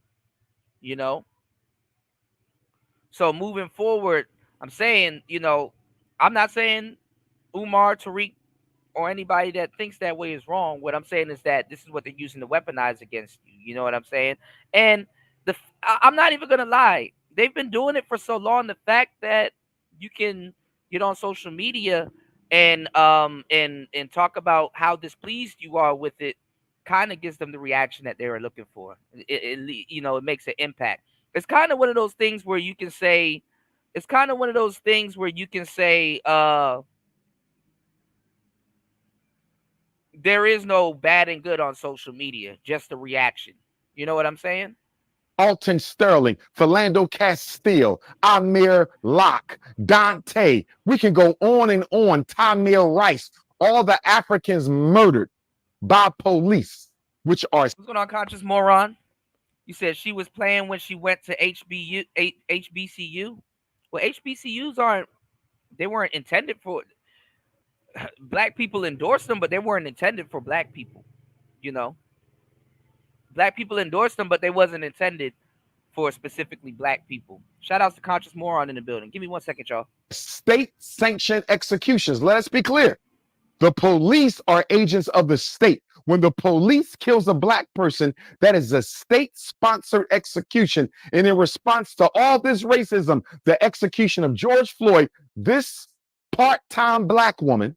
So moving forward, I'm saying, I'm not saying Umar, Tariq, or anybody that thinks that way is wrong. What I'm saying is that this is what they're using to weaponize against you. You know what I'm saying? And I'm not even gonna lie. They've been doing it for so long. The fact that you can get on social media and talk about how displeased you are with it kind of gives them the reaction that they were looking for. It makes an impact. It's kind of one of those things where you can say, there is no bad and good on social media, just the reaction. You know what I'm saying? Alton Sterling, Philando Castile, Amir Locke, Dante. We can go on and on. Tamir Rice, all the Africans murdered by police, which are. What's going on, conscious moron? You said she was playing when she went to HBCU. Well, HBCUs weren't intended for black people. Endorsed them, but they weren't intended for black people. Black people endorsed them, but they wasn't intended for specifically black people. Shout outs to conscious moron in the building. Give me 1 second, y'all. State-sanctioned executions. Let us be clear. The police are agents of the state. When the police kills a black person, that is a state-sponsored execution. And in response to all this racism, the execution of George Floyd, this part-time black woman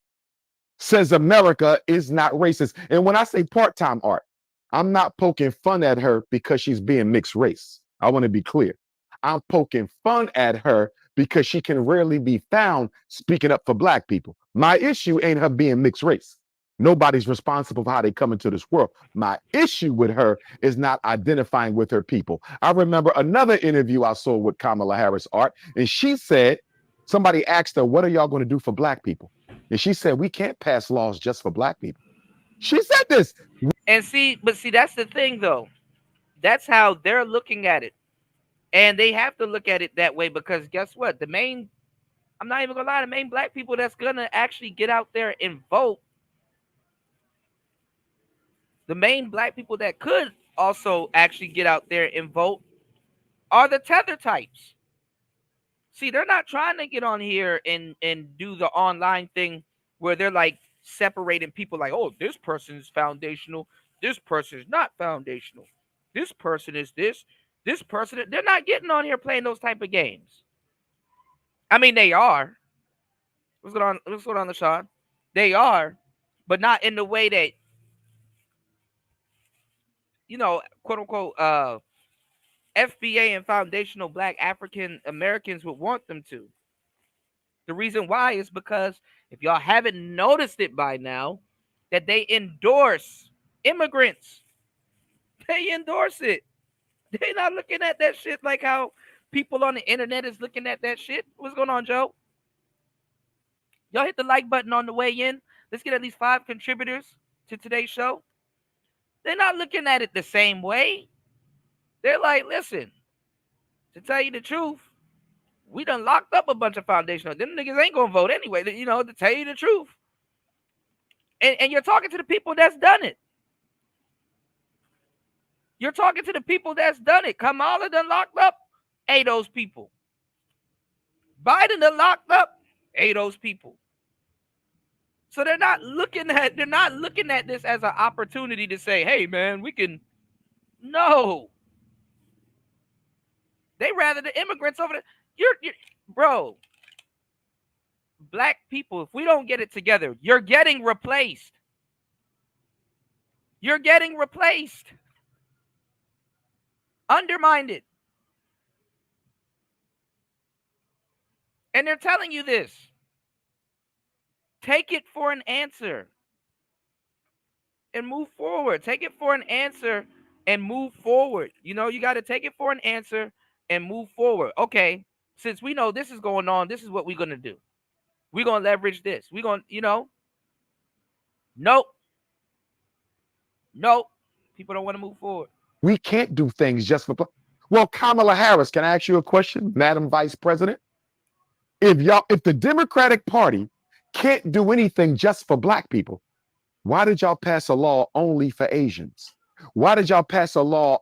says America is not racist. And when I say part-time, Art, I'm not poking fun at her because she's being mixed race. I want to be clear. I'm poking fun at her because she can rarely be found speaking up for black people. My issue ain't her being mixed race. Nobody's responsible for how they come into this world. My issue with her is not identifying with her people. I remember another interview I saw with Kamala Harris, Art, and she said, somebody asked her, what are y'all going to do for black people? And she said, we can't pass laws just for black people. She said this. And see, that's the thing, though. That's how they're looking at it. And they have to look at it that way because guess what? I'm not even gonna lie, the main black people that's gonna actually get out there and vote, the main black people that could also actually get out there and vote are the tether types. See, they're not trying to get on here and do the online thing where they're like separating people like, oh, this person is foundational, this person is not foundational, this person is this person. They're not getting on here playing those type of games. I mean, they are. What's going on, LaShawn? They are, but not in the way that, quote unquote, FBA and foundational black African Americans would want them to. The reason why is because if y'all haven't noticed it by now, that they endorse immigrants. They endorse it. They're not looking at that shit like how people on the internet is looking at that shit. What's going on, Joe? Y'all hit the like button on the way in. Let's get at least 5 contributors to today's show. They're not looking at it the same way. They're like, listen, to tell you the truth, we done locked up a bunch of foundational. Them niggas ain't gonna vote anyway, to tell you the truth. And you're talking to the people that's done it. You're talking to the people that's done it. Kamala done locked up those people. Biden done locked up those people. So they're not looking at this as an opportunity to say, hey man, we can. No. They rather the immigrants over there. You're bro. Black people, if we don't get it together, you're getting replaced. You're getting replaced. Undermined. And they're telling you this. Take it for an answer. and move forward. Take it for an answer and move forward. You know, you got to take it for an answer and move forward. Okay, since we know this is going on, this is what we're going to do. We're going to leverage this. We're going to, you know, nope. People don't want to move forward. We can't do things just for. Well, Kamala Harris, can I ask you a question, Madam Vice President? If the Democratic Party can't do anything just for black people, why did y'all pass a law only for Asians? Why did y'all pass a law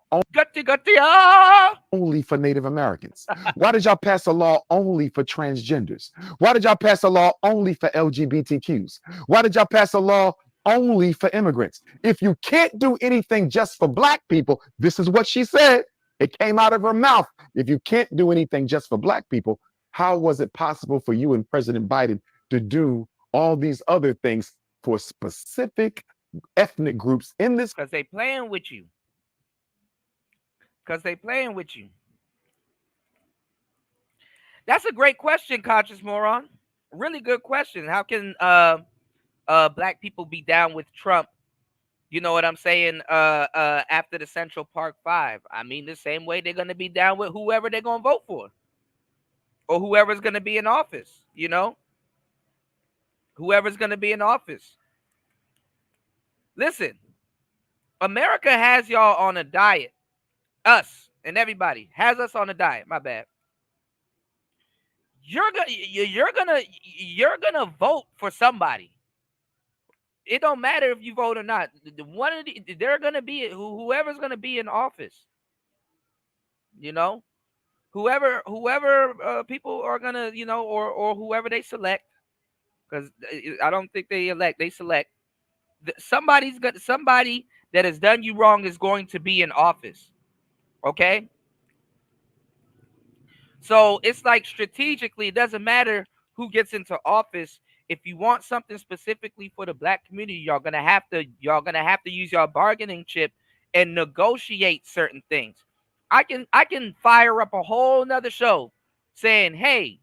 only for Native Americans? Why did y'all pass a law only for transgenders? Why did y'all pass a law only for LGBTQs? Why did y'all pass a law only for immigrants? If you can't do anything just for black people, this is what she said. It came out of her mouth. If you can't do anything just for black people, how was it possible for you and President Biden to do all these other things for specific ethnic groups in this? Because they playing with you. That's a great question, Conscious Moron. Really good question. How can black people be down with Trump? You know what I'm saying? After the Central Park 5. I mean, the same way they're going to be down with whoever they're going to vote for. Or whoever's going to be in office, you know? Whoever's going to be in office. Listen, America has y'all on a diet. Us and everybody has us on a diet. My bad. You're gonna vote for somebody. It don't matter if you vote or not. They're gonna be whoever's gonna be in office. You know, whoever people are gonna, you know, or whoever they select, because I don't think they elect, they select. Somebody that has done you wrong is going to be in office. Okay. So it's like strategically, it doesn't matter who gets into office. If you want something specifically for the black community, y'all gonna have to use your bargaining chip and negotiate certain things. I can fire up a whole nother show saying, hey,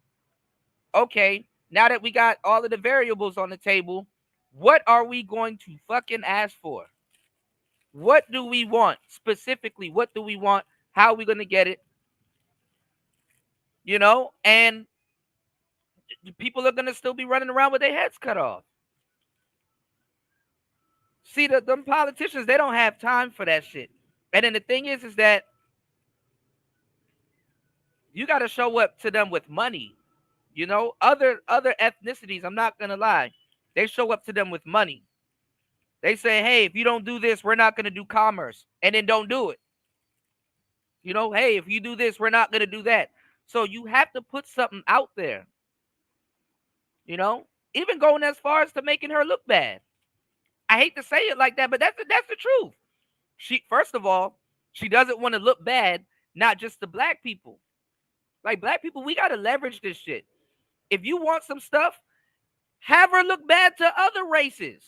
okay, now that we got all of the variables on the table, what are we going to fucking ask for? What do we want specifically? What do we want? How are we gonna get it? You know, and people are going to still be running around with their heads cut off. See, them politicians, they don't have time for that shit. And then the thing is that you got to show up to them with money. You know, other ethnicities, I'm not going to lie, they show up to them with money. They say, hey, if you don't do this, we're not going to do commerce. And then don't do it. You know, hey, if you do this, we're not going to do that. So you have to put something out there, you know, even going as far as to making her look bad. I hate to say it like that, but that's the truth. First of all, she doesn't want to look bad, not just to black people. Like black people, we got to leverage this shit. If you want some stuff, have her look bad to other races.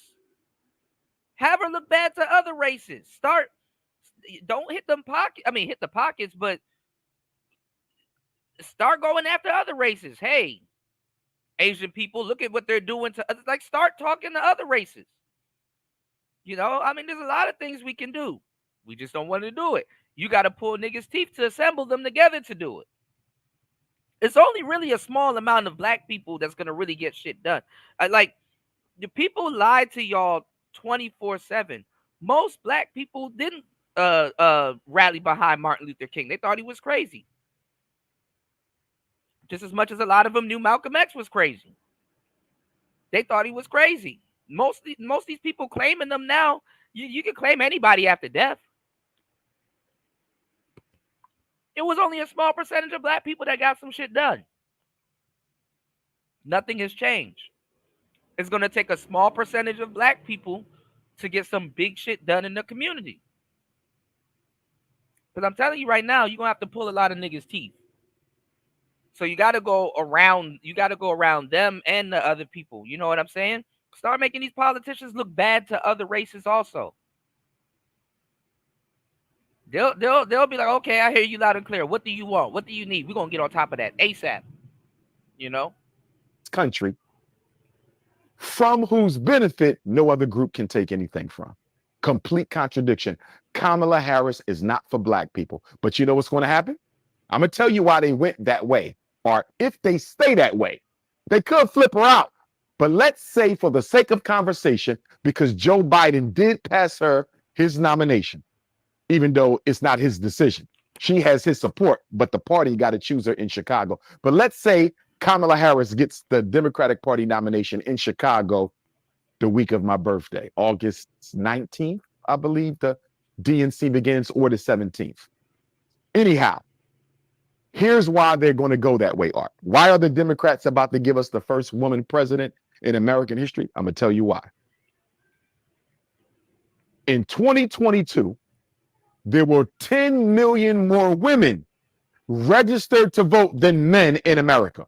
Don't hit them pockets. I mean, hit the pockets, but start going after other races. Hey, Asian people, look at what they're doing to others. Like, start talking to other races. You know, I mean, there's a lot of things we can do. We just don't want to do it. You got to pull niggas' teeth to assemble them together to do it. It's only really a small amount of black people that's going to really get shit done. Like, the people lied to y'all 24/7. Most black people didn't rally behind Martin Luther King. They thought he was crazy. Just as much as a lot of them knew Malcolm X was crazy. They thought he was crazy. Most of these people claiming them now, you can claim anybody after death. It was only a small percentage of black people that got some shit done. Nothing has changed. It's going to take a small percentage of black people to get some big shit done in the community. Because I'm telling you right now, you're going to have to pull a lot of niggas' teeth. So you got to go around them and the other people. You know what I'm saying? Start making these politicians look bad to other races also. They'll be like, okay, I hear you loud and clear. What do you want? What do you need? We're going to get on top of that ASAP. You know? Country from whose benefit no other group can take anything from. Complete contradiction. Kamala Harris is not for black people. But you know what's going to happen? I'm going to tell you why they went that way. Or if they stay that way, they could flip her out. But let's say, for the sake of conversation, because Joe Biden did pass her his nomination, even though it's not his decision. She has his support, but the party got to choose her in Chicago. But let's say Kamala Harris gets the Democratic Party nomination in Chicago the week of my birthday, August 19th, I believe the DNC begins, or the 17th. Anyhow, here's why they're going to go that way, Art. Why are the Democrats about to give us the first woman president in American history? I'm going to tell you why. In 2022, there were 10 million more women registered to vote than men in America.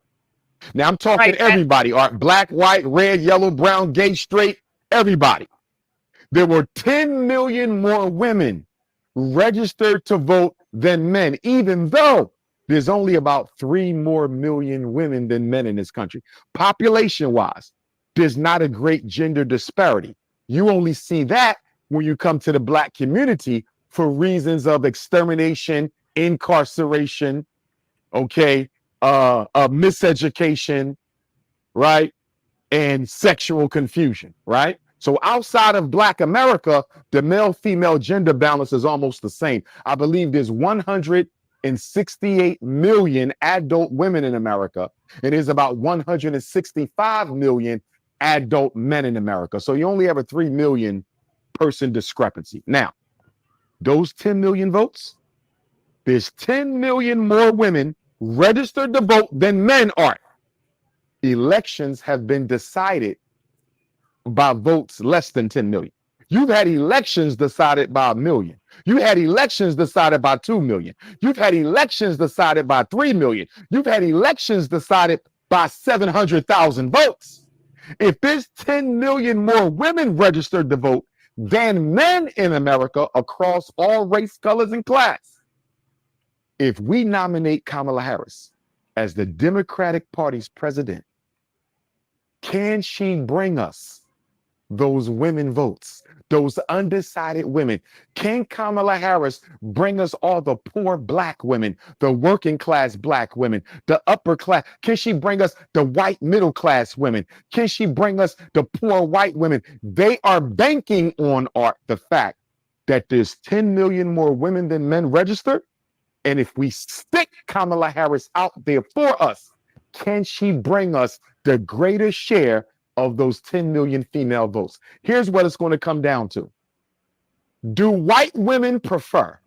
Now, I'm talking everybody, Art. Black, white, red, yellow, brown, gay, straight, everybody. There were 10 million more women registered to vote than men, even though there's only about 3 more million women than men in this country. Population-wise, there's not a great gender disparity. You only see that when you come to the black community for reasons of extermination, incarceration, miseducation, right? And sexual confusion, right? So outside of black America, the male-female gender balance is almost the same. I believe there's 168 million adult women in America. It is about 165 million adult men in America. So you only have a 3 million person discrepancy. Now, those 10 million votes, there's 10 million more women registered to vote than men are. Elections have been decided by votes less than 10 million. You've had elections decided by 1 million. You had elections decided by 2 million. You've had elections decided by 3 million. You've had elections decided by 700,000 votes. If there's 10 million more women registered to vote than men in America across all race, colors, and class, if we nominate Kamala Harris as the Democratic Party's president, can she bring us those women votes, those undecided women? Can Kamala Harris bring us all the poor black women, the working class black women, the upper class? Can she bring us the white middle class women? Can she bring us the poor white women? They are banking on, Art, the fact that there's 10 million more women than men registered. And if we stick Kamala Harris out there for us, can she bring us the greatest share of those 10 million female votes? Here's what it's going to come down to. Do white women prefer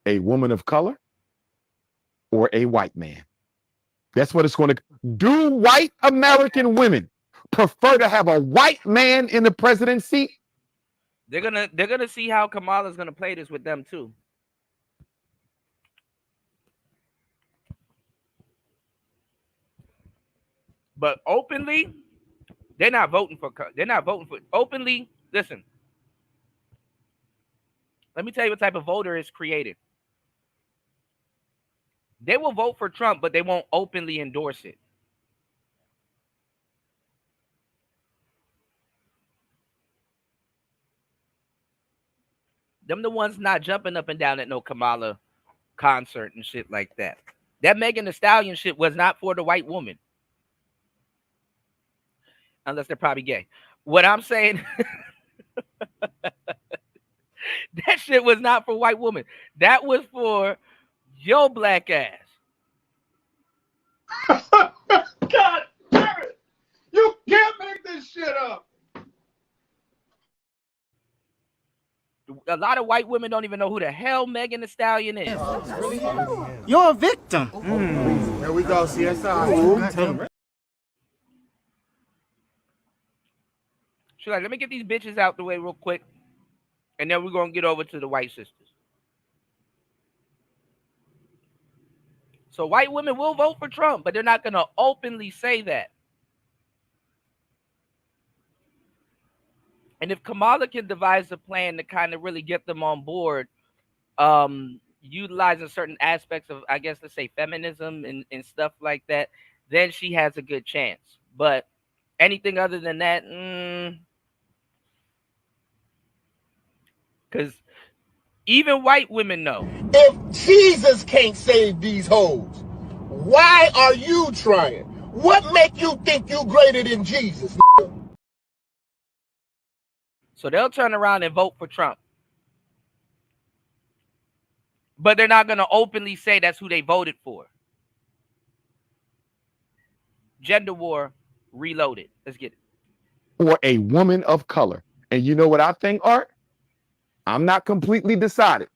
a woman of color or a white man? That's what it's going to do. White American women prefer to have a white man in the presidency? They're gonna see how Kamala's gonna play this with them too. But openly, they're not voting for openly. Listen, let me tell you what type of voter is created. They will vote for Trump, but they won't openly endorse it. Them the ones not jumping up and down at no Kamala concert and shit like that. That Megan Thee Stallion shit was not for the white woman. Unless they're probably gay. What I'm saying, that shit was not for white women. That was for your black ass. God damn it! You can't make this shit up. A lot of white women don't even know who the hell Megan Thee Stallion is. You're a victim. Here we go, CSI. She's like, let me get these bitches out the way real quick, and then we're going to get over to the white sisters. So white women will vote for Trump, but they're not going to openly say that. And if Kamala can devise a plan to kind of really get them on board, utilizing certain aspects of, I guess, let's say feminism and stuff like that, then she has a good chance. But Anything other than that, because even white women know. If Jesus can't save these hoes, why are you trying? What make you think you greater than Jesus? So they'll turn around and vote for Trump. But they're not going to openly say that's who they voted for. Gender war reloaded. Let's get it. Or a woman of color. And you know what I think, Art? I'm not completely decided.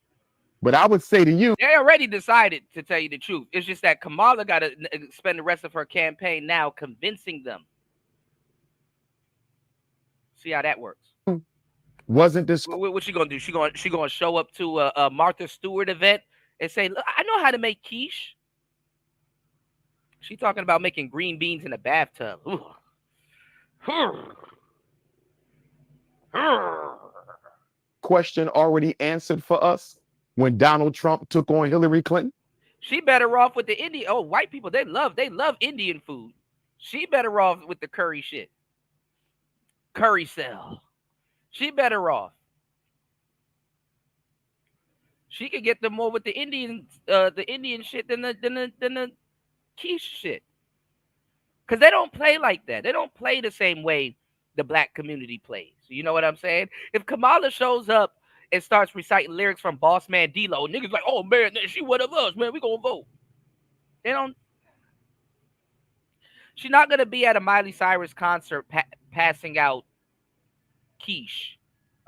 But I would say to you, they already decided, to tell you the truth. It's just that Kamala got to spend the rest of her campaign now convincing them. See how that works. Wasn't this what she gonna do? She gonna show up to a Martha Stewart event and say, "Look, I know how to make quiche." She talking about making green beans in a bathtub. Question already answered for us when Donald Trump took on Hillary Clinton? She better off with the Indian. Oh, white people, they love Indian food. She better off with the curry shit. Curry cell. She better off. She could get them more with the Indian shit than the quiche shit. Because they don't play like that. They don't play the same way the black community plays. You know what I'm saying? If Kamala shows up and starts reciting lyrics from Boss Man D-Lo, niggas like, oh man, she one of us, man. We gonna vote. They don't. She's not gonna be at a Miley Cyrus concert passing out quiche.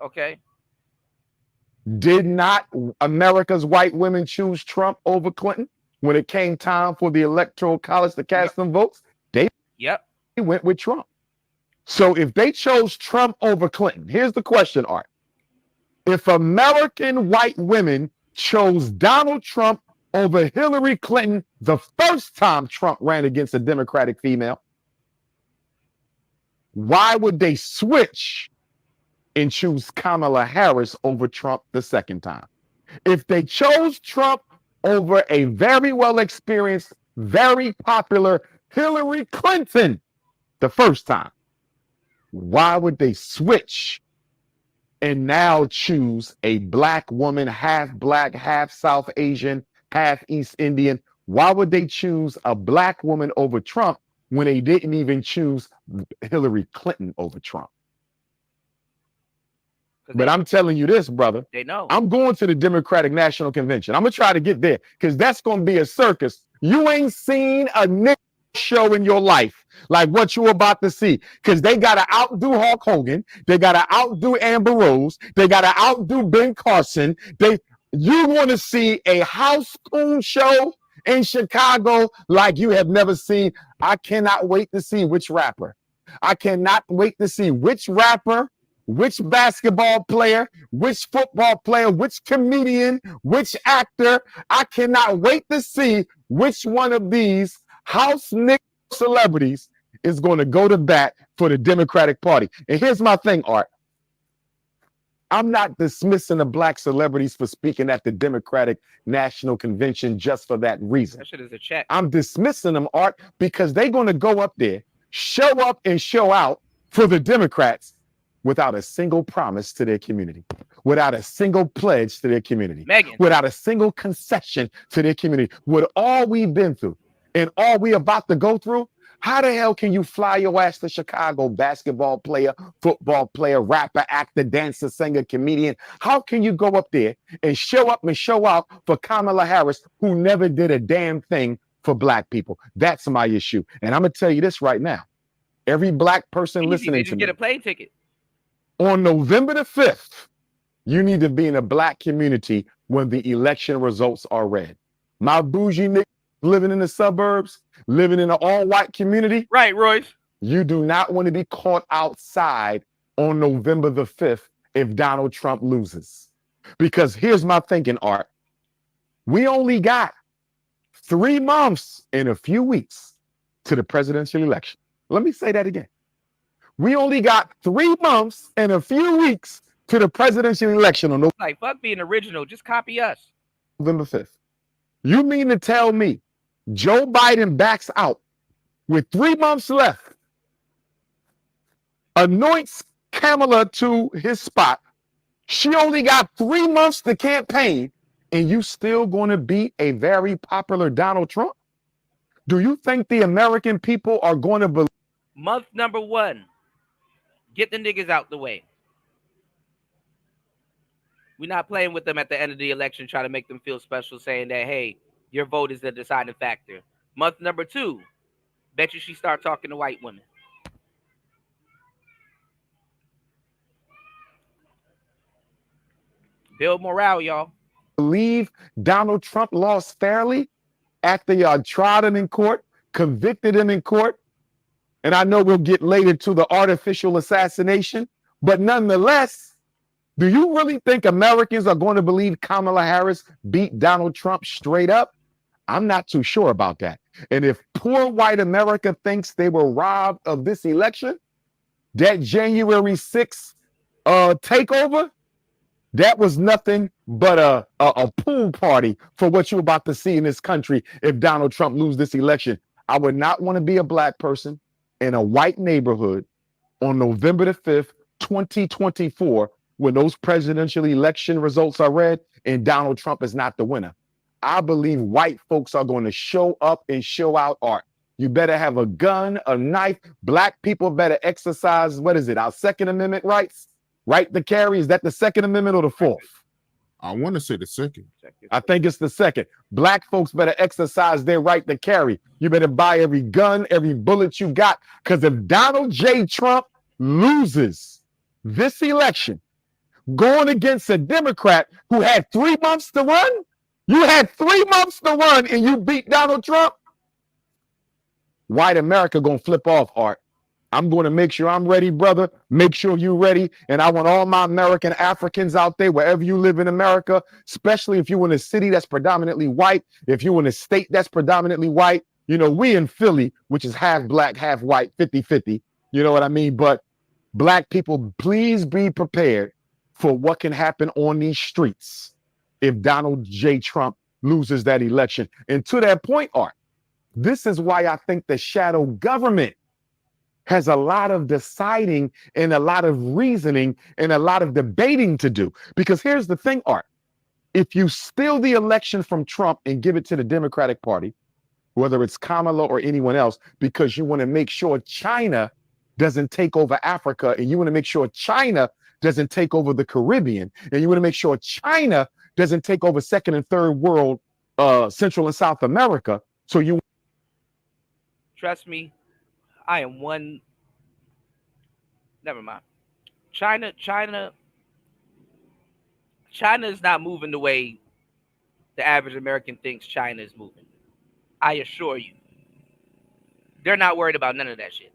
Okay. Did not America's white women choose Trump over Clinton when it came time for the Electoral College to cast them votes? They went with Trump. So if they chose Trump over Clinton, here's the question, Art. If American white women chose Donald Trump over Hillary Clinton the first time Trump ran against a Democratic female, why would they switch and choose Kamala Harris over Trump the second time? If they chose Trump over a very well experienced, very popular Hillary Clinton the first time, why would they switch and now choose a black woman, half black, half South Asian, half East Indian? Why would they choose a black woman over Trump when they didn't even choose Hillary Clinton over Trump? But I'm telling you this, brother. They know. I'm going to the Democratic National Convention. I'm going to try to get there because that's going to be a circus. You ain't seen a nigga show in your life like what you're about to see, because they got to outdo Hulk Hogan. They got to outdo Amber Rose. They got to outdo Ben Carson. You want to see a house coon show in Chicago like you have never seen. I cannot wait to see which rapper. I cannot wait to see which rapper, which basketball player, which football player, which comedian, which actor. I cannot wait to see which one of these house nigga celebrities is going to go to bat for the Democratic Party. And here's my thing, Art. I'm not dismissing the black celebrities for speaking at the Democratic National Convention just for that reason. That shit is a check. I'm dismissing them, Art, because they're going to go up there, show up and show out for the Democrats without a single promise to their community, without a single pledge to their community, without a single concession to their community. With all we've been through and all we about to go through, how the hell can you fly your ass to Chicago, basketball player, football player, rapper, actor, dancer, singer, comedian? How can you go up there and show up and show out for Kamala Harris, who never did a damn thing for black people? That's my issue. And I'm going to tell you this right now. Every black person listening to me, get a plane ticket. On November the 5th, you need to be in a black community when the election results are read. My bougie nigga living in the suburbs, living in an all-white community. Right, Royce. You do not want to be caught outside on November the 5th if Donald Trump loses. Because here's my thinking, Art. We only got 3 months and a few weeks to the presidential election. Let me say that again. We only got 3 months and a few weeks to the presidential election on like fuck being original, just copy us. November 5th. You mean to tell me Joe Biden backs out with 3 months left anoints Kamala to his spot. She only got 3 months to campaign, and you still going to beat a very popular Donald Trump? Do you think the American people are going to believe? Month number 1. Get the niggas out the way. We're not playing with them at the end of the election, trying to make them feel special, saying that, hey, your vote is the deciding factor. Month number 2, bet you she start talking to white women. Build morale, y'all. Believe Donald Trump lost fairly after y'all tried him in court, convicted him in court? And I know we'll get later to the artificial assassination, but nonetheless, do you really think Americans are going to believe Kamala Harris beat Donald Trump straight up? I'm not too sure about that. And if poor white America thinks they were robbed of this election, that January 6th takeover, that was nothing but a pool party for what you're about to see in this country if Donald Trump loses this election. I would not want to be a black person in a white neighborhood on November the 5th, 2024, when those presidential election results are read and Donald Trump is not the winner. I believe white folks are going to show up and show out art. You better have a gun, a knife. Black people better exercise, what is it, our Second Amendment rights? Right to carry, is that the Second Amendment or the Fourth? I want to say the second. I think it's the second. Black folks better exercise their right to carry. You better buy every gun, every bullet you got. Because if Donald J. Trump loses this election, going against a Democrat who had 3 months to run, you had 3 months to run and you beat Donald Trump, white America gonna flip off, Art. I'm going to make sure I'm ready, brother. Make sure you're ready. And I want all my American Africans out there, wherever you live in America, especially if you're in a city that's predominantly white, if you're in a state that's predominantly white. You know, we in Philly, which is half black, half white, 50-50. You know what I mean? But black people, please be prepared for what can happen on these streets if Donald J. Trump loses that election. And to that point, Art, this is why I think the shadow government has a lot of deciding and a lot of reasoning and a lot of debating to do. Because here's the thing, Art. If you steal the election from Trump and give it to the Democratic Party, whether it's Kamala or anyone else, because you want to make sure China doesn't take over Africa, and you want to make sure China doesn't take over the Caribbean, and you want to make sure China doesn't take over second and third world, Central and South America. So you... Trust me, I am one. Never mind. China is not moving the way the average American thinks China is moving. I assure you. They're not worried about none of that shit.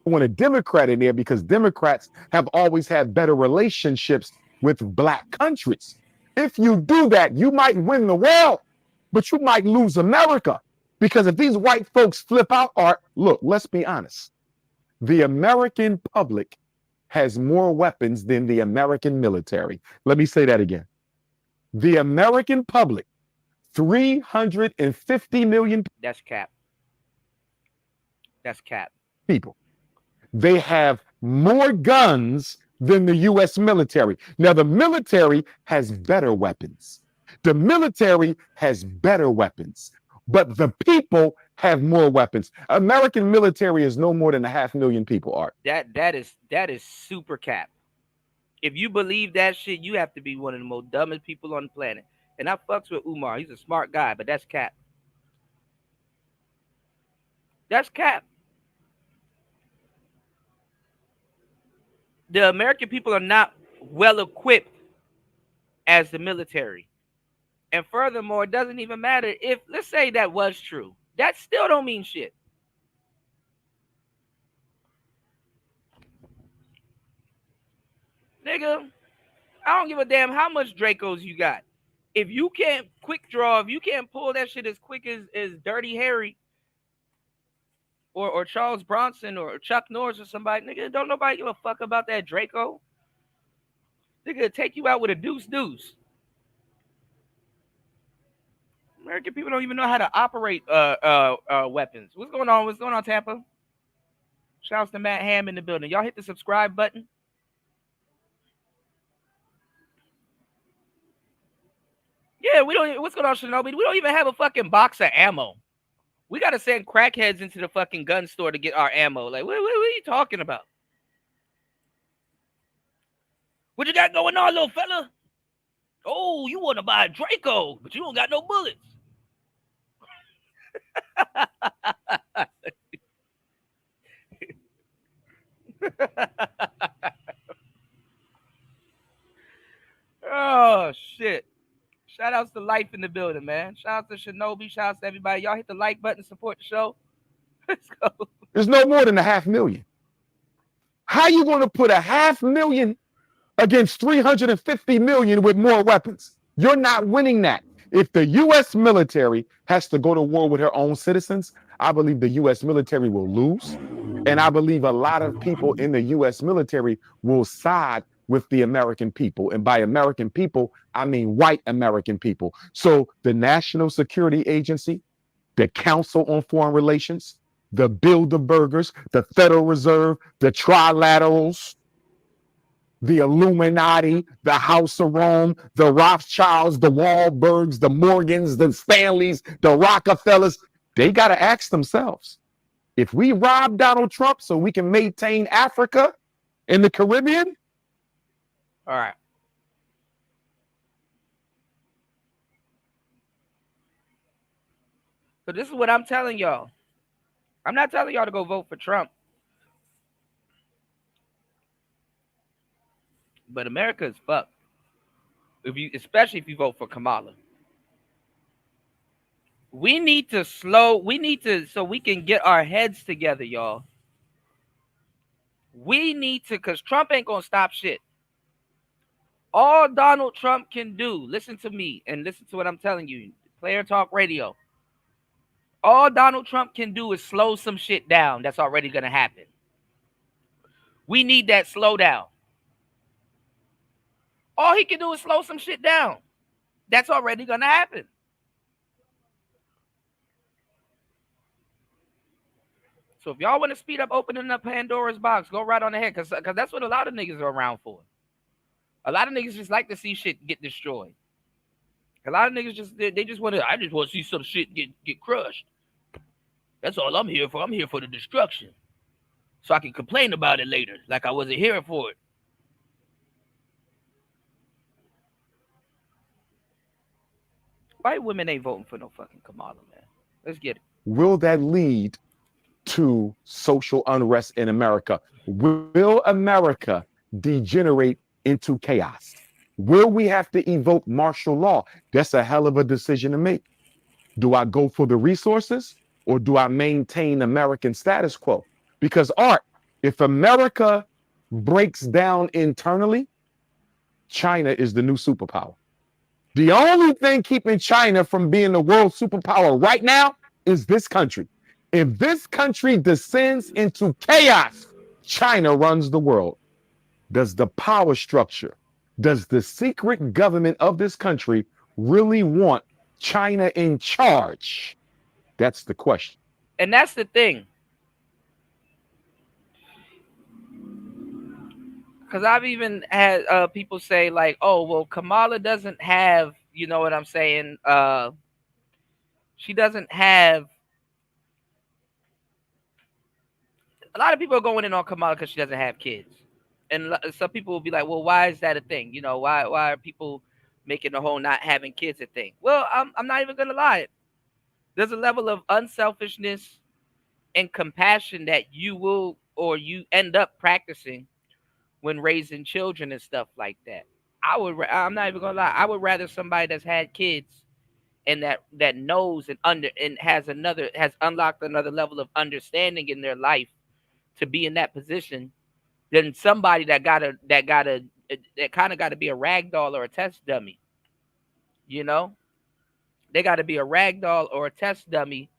I want a Democrat in there because Democrats have always had better relationships with black countries. If you do that, you might win the world, but you might lose America. Because if these white folks flip out, Art, look, let's be honest. The American public has more weapons than the American military. Let me say that again. The American public, 350 million. That's cap. That's cap. People. They have more guns than the U.S. military. Now, the military has better weapons. The military has better weapons. But the people have more weapons. American military is no more than 500,000 people, Art. That is super cap. If you believe that shit, you have to be one of the most dumbest people on the planet. And I fucks with Umar. He's a smart guy, but that's cap. That's cap. The American people are not well equipped as the military. And furthermore, it doesn't even matter if, let's say that was true. That still don't mean shit. Nigga, I don't give a damn how much Dracos you got. If you can't quick draw, if you can't pull that shit as quick as Dirty Harry or Charles Bronson or Chuck Norris or somebody, nigga, don't nobody give a fuck about that Draco. Nigga, take you out with a deuce. American people don't even know how to operate weapons. What's going on? What's going on, Tampa? Shouts to Matt Ham in the building. Y'all hit the subscribe button. Yeah, we don't. What's going on, Shinobi? We don't even have a fucking box of ammo. We got to send crackheads into the fucking gun store to get our ammo. Like, what are you talking about? What you got going on, little fella? Oh, you want to buy a Draco, but you don't got no bullets. Oh, shit. Shout outs to Life in the building, man. Shout out to Shinobi. Shout outs to everybody. Y'all hit the like button, support the show. Let's go. There's no more than 500,000. How you going to put 500,000 against 350 million with more weapons? You're not winning that. If the U.S. military has to go to war with her own citizens, I believe the U.S. military will lose. And I believe a lot of people in the U.S. military will side with the American people. And by American people, I mean white American people. So the National Security Agency, the Council on Foreign Relations, the Bilderbergers, the Federal Reserve, the Trilaterals, the Illuminati, the House of Rome, the Rothschilds, the Wahlbergs, the Morgans, the Stanleys, the Rockefellers, they got to ask themselves, if we rob Donald Trump so we can maintain Africa and the Caribbean. All right. So this is what I'm telling y'all. I'm not telling y'all to go vote for Trump. But America is fucked. Especially if you vote for Kamala. So we can get our heads together, y'all. We need to, because Trump ain't gonna stop shit. All Donald Trump can do, listen to me and listen to what I'm telling you, Player Talk Radio. All Donald Trump can do is slow some shit down that's already gonna happen. We need that slowdown. All he can do is slow some shit down. That's already going to happen. So if y'all want to speed up opening up Pandora's box, go right on ahead, because that's what a lot of niggas are around for. A lot of niggas just like to see shit get destroyed. A lot of niggas they just want to, I just want to see some shit get crushed. That's all I'm here for. I'm here for the destruction. So I can complain about it later, like I wasn't here for it. White women ain't voting for no fucking Kamala, man. Let's get it. Will that lead to social unrest in America? Will America degenerate into chaos? Will we have to evoke martial law? That's a hell of a decision to make. Do I go for the resources or do I maintain American status quo? Because Art, if America breaks down internally, China is the new superpower. The only thing keeping China from being the world superpower right now is this country. If this country descends into chaos, China runs the world. Does the power structure, does the secret government of this country really want China in charge? That's the question. And that's the thing. Because I've even had people say, like, oh, well, Kamala doesn't have, you know what I'm saying? She doesn't have. A lot of people are going in on Kamala because she doesn't have kids. And some people will be like, well, why is that a thing? You know, why are people making the whole not having kids a thing? Well, I'm not even going to lie. There's a level of unselfishness and compassion that you will, or you end up practicing when raising children and stuff like that. I'm not even gonna lie. I would rather somebody that's had kids and that knows and has unlocked another level of understanding in their life to be in that position than somebody that kind of got to be a rag doll or a test dummy. You know, they got to be a rag doll or a test dummy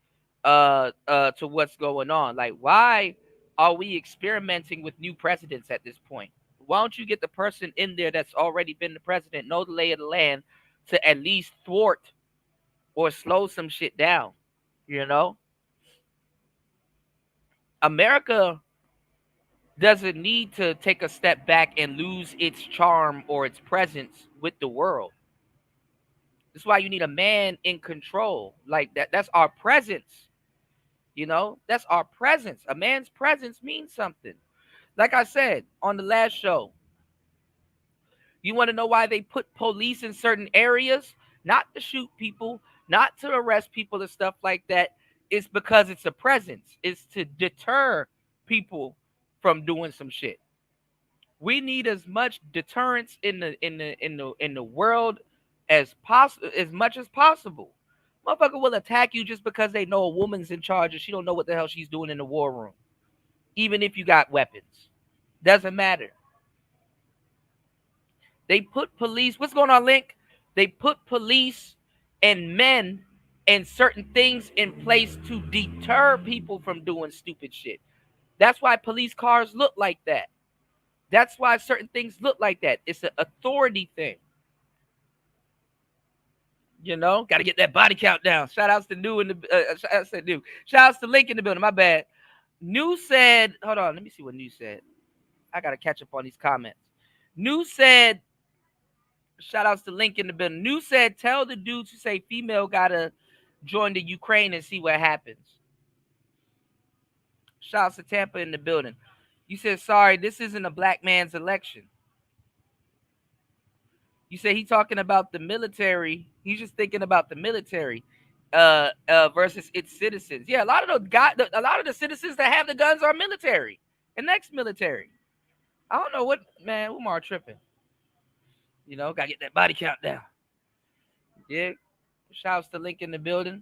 to what's going on. Like, why are we experimenting with new presidents at this point? Why don't you get the person in there that's already been the president, know the lay of the land, to at least thwart or slow some shit down? You know, America doesn't need to take a step back and lose its charm or its presence with the world. That's why you need a man in control. Like that. That's our presence. You know, that's our presence. A man's presence means something. Like I said on the last show, you want to know why they put police in certain areas? Not to shoot people, not to arrest people and stuff like that. It's because it's a presence. It's to deter people from doing some shit. We need as much deterrence in the world as possible, as much as possible. Motherfucker will attack you just because they know a woman's in charge and she don't know what the hell she's doing in the war room. Even if you got weapons. Doesn't matter. They put police, what's going on, Link? They put police and men and certain things in place to deter people from doing stupid shit. That's why police cars look like that. That's why certain things look like that. It's an authority thing. You know, got to get that body count down. Shout outs to New in the shout outs to Link in the building. My bad. New said, hold on, let me see what New said. I got to catch up on these comments. New said, shout outs to Link in the building. New said, tell the dudes who say female got to join the Ukraine and see what happens. Shout outs to Tampa in the building. You said, sorry, this isn't a black man's election. You say he talking about the military. He's just thinking about the military versus its citizens. Yeah, a lot of the citizens that have the guns are military and ex-military. I don't know what, man, Umar tripping. You know, gotta get that body count down. Yeah. Shouts to Link in the building.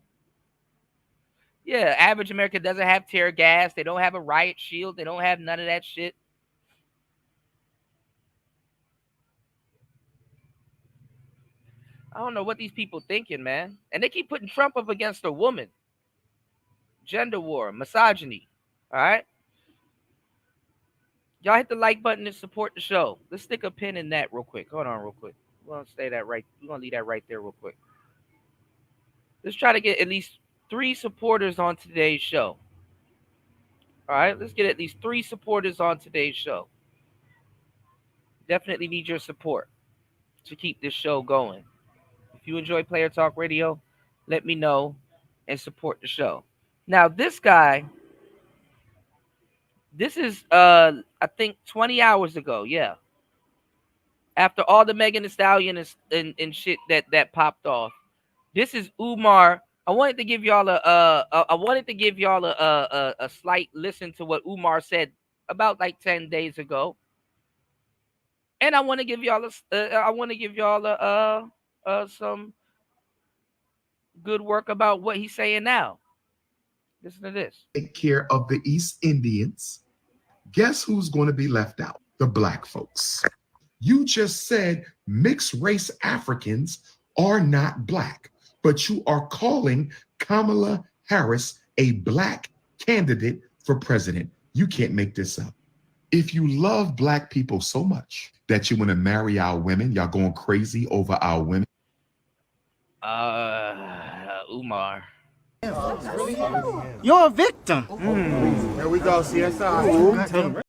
Yeah, average America doesn't have tear gas. They don't have a riot shield. They don't have none of that shit. I don't know what these people thinking, man. And they keep putting Trump up against a woman. Gender war, misogyny. All right? Y'all hit the like button and support the show. Let's stick a pin in that real quick. Hold on real quick. We're going to stay that right. We're going to leave that right there real quick. Let's try to get at least 3 supporters on today's show. All right? Let's get at least 3 supporters on today's show. Definitely need your support to keep this show going. If you enjoy Player Talk Radio, let me know and support the show. Now, this guy, this is, I think, 20 hours ago. Yeah. After all the Megan Thee Stallion and shit that popped off. This is Umar. I wanted to give y'all a slight listen to what Umar said about like 10 days ago. And I want to give y'all some good work about what he's saying now. Listen to this. Take care of the East Indians. Guess who's going to be left out? The black folks. You just said mixed race Africans are not black, but you are calling Kamala Harris a black candidate for president. You can't make this up. If you love black people so much that you want to marry our women, y'all going crazy over our women. Umar. You're a victim. There we go, CSI.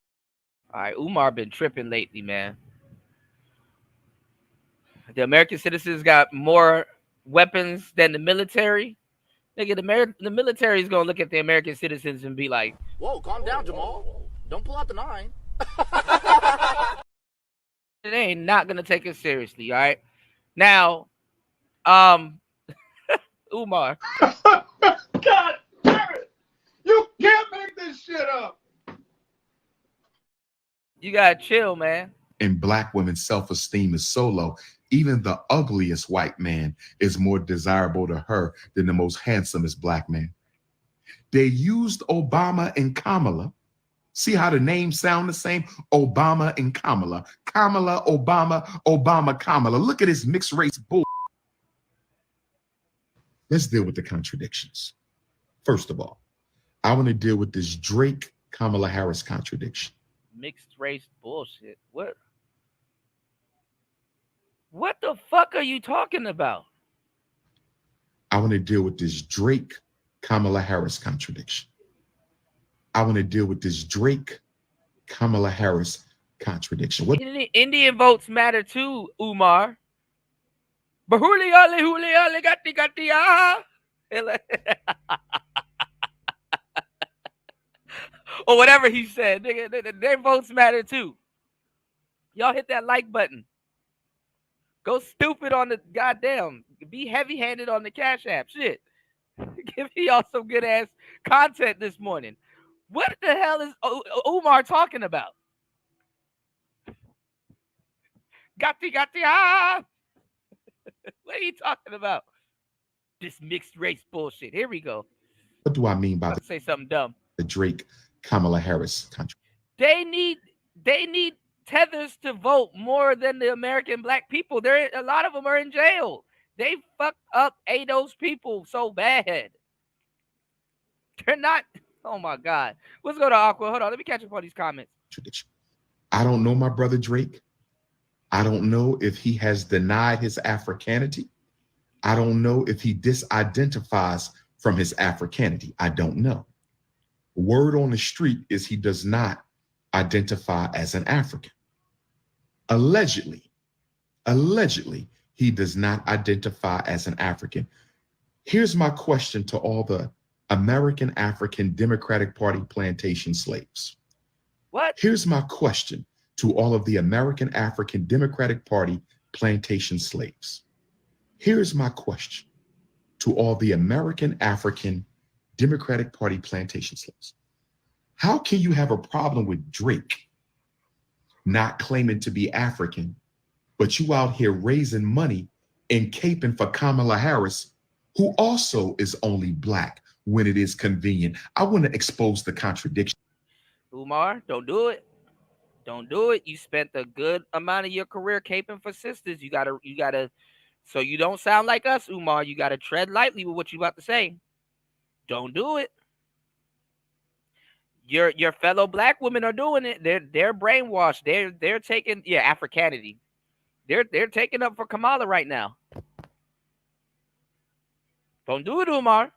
All right, Umar been tripping lately, man. The American citizens got more weapons than the military. Nigga, the military is gonna look at the American citizens and be like, Whoa, calm down, Jamal. Don't pull out the 9. they ain't not gonna take it seriously, all right? Now, Umar. God damn it! You can't make this shit up. You gotta chill, man. And black women's self-esteem is so low. Even the ugliest white man is more desirable to her than the most handsomest black man. They used Obama and Kamala. See how the names sound the same? Obama and Kamala. Kamala, Obama, Obama, Kamala. Look at this mixed race bull. Let's deal with the contradictions. First of all, I want to deal with this Drake Kamala Harris contradiction. Mixed race bullshit. What the fuck are you talking about? I want to deal with this Drake Kamala Harris contradiction. I want to deal with this Drake Kamala Harris contradiction. What Indian votes matter too, Umar. Bahuli gatti gatti ah. Or whatever he said. Their votes matter too. Y'all hit that like button. Go stupid on the goddamn. Be heavy-handed on the Cash App. Shit. Give me y'all some good ass content this morning. What the hell is Umar talking about? Gatti gatti ah. What are you talking about? This mixed race bullshit. Here we go. What do I mean by say something dumb? The Drake Kamala Harris contradiction. They need tethers to vote more than the American black people. A lot of them are in jail. They fucked up those people so bad. They're not. Oh my God. Let's go to Aqua. Hold on. Let me catch up on these comments. I don't know my brother Drake. I don't know if he has denied his Africanity. I don't know if he disidentifies from his Africanity. I don't know. Word on the street is he does not identify as an African. Allegedly, he does not identify as an African. Here's my question to all the American African Democratic Party plantation slaves. What? Here's my question to all of the American African Democratic Party plantation slaves. Here's my question to all the American African Democratic Party plantation slaves. How can you have a problem with Drake not claiming to be African, but you out here raising money and caping for Kamala Harris, who also is only black when it is convenient? I want to expose the contradiction. Umar, don't do it. Don't do it. You spent a good amount of your career caping for sisters. You gotta, so you don't sound like us, Umar. You gotta tread lightly with what you about to say. Don't do it. Your fellow black women are doing it. They're brainwashed. They're taking Africanity. They're taking up for Kamala right now. Don't do it, Umar.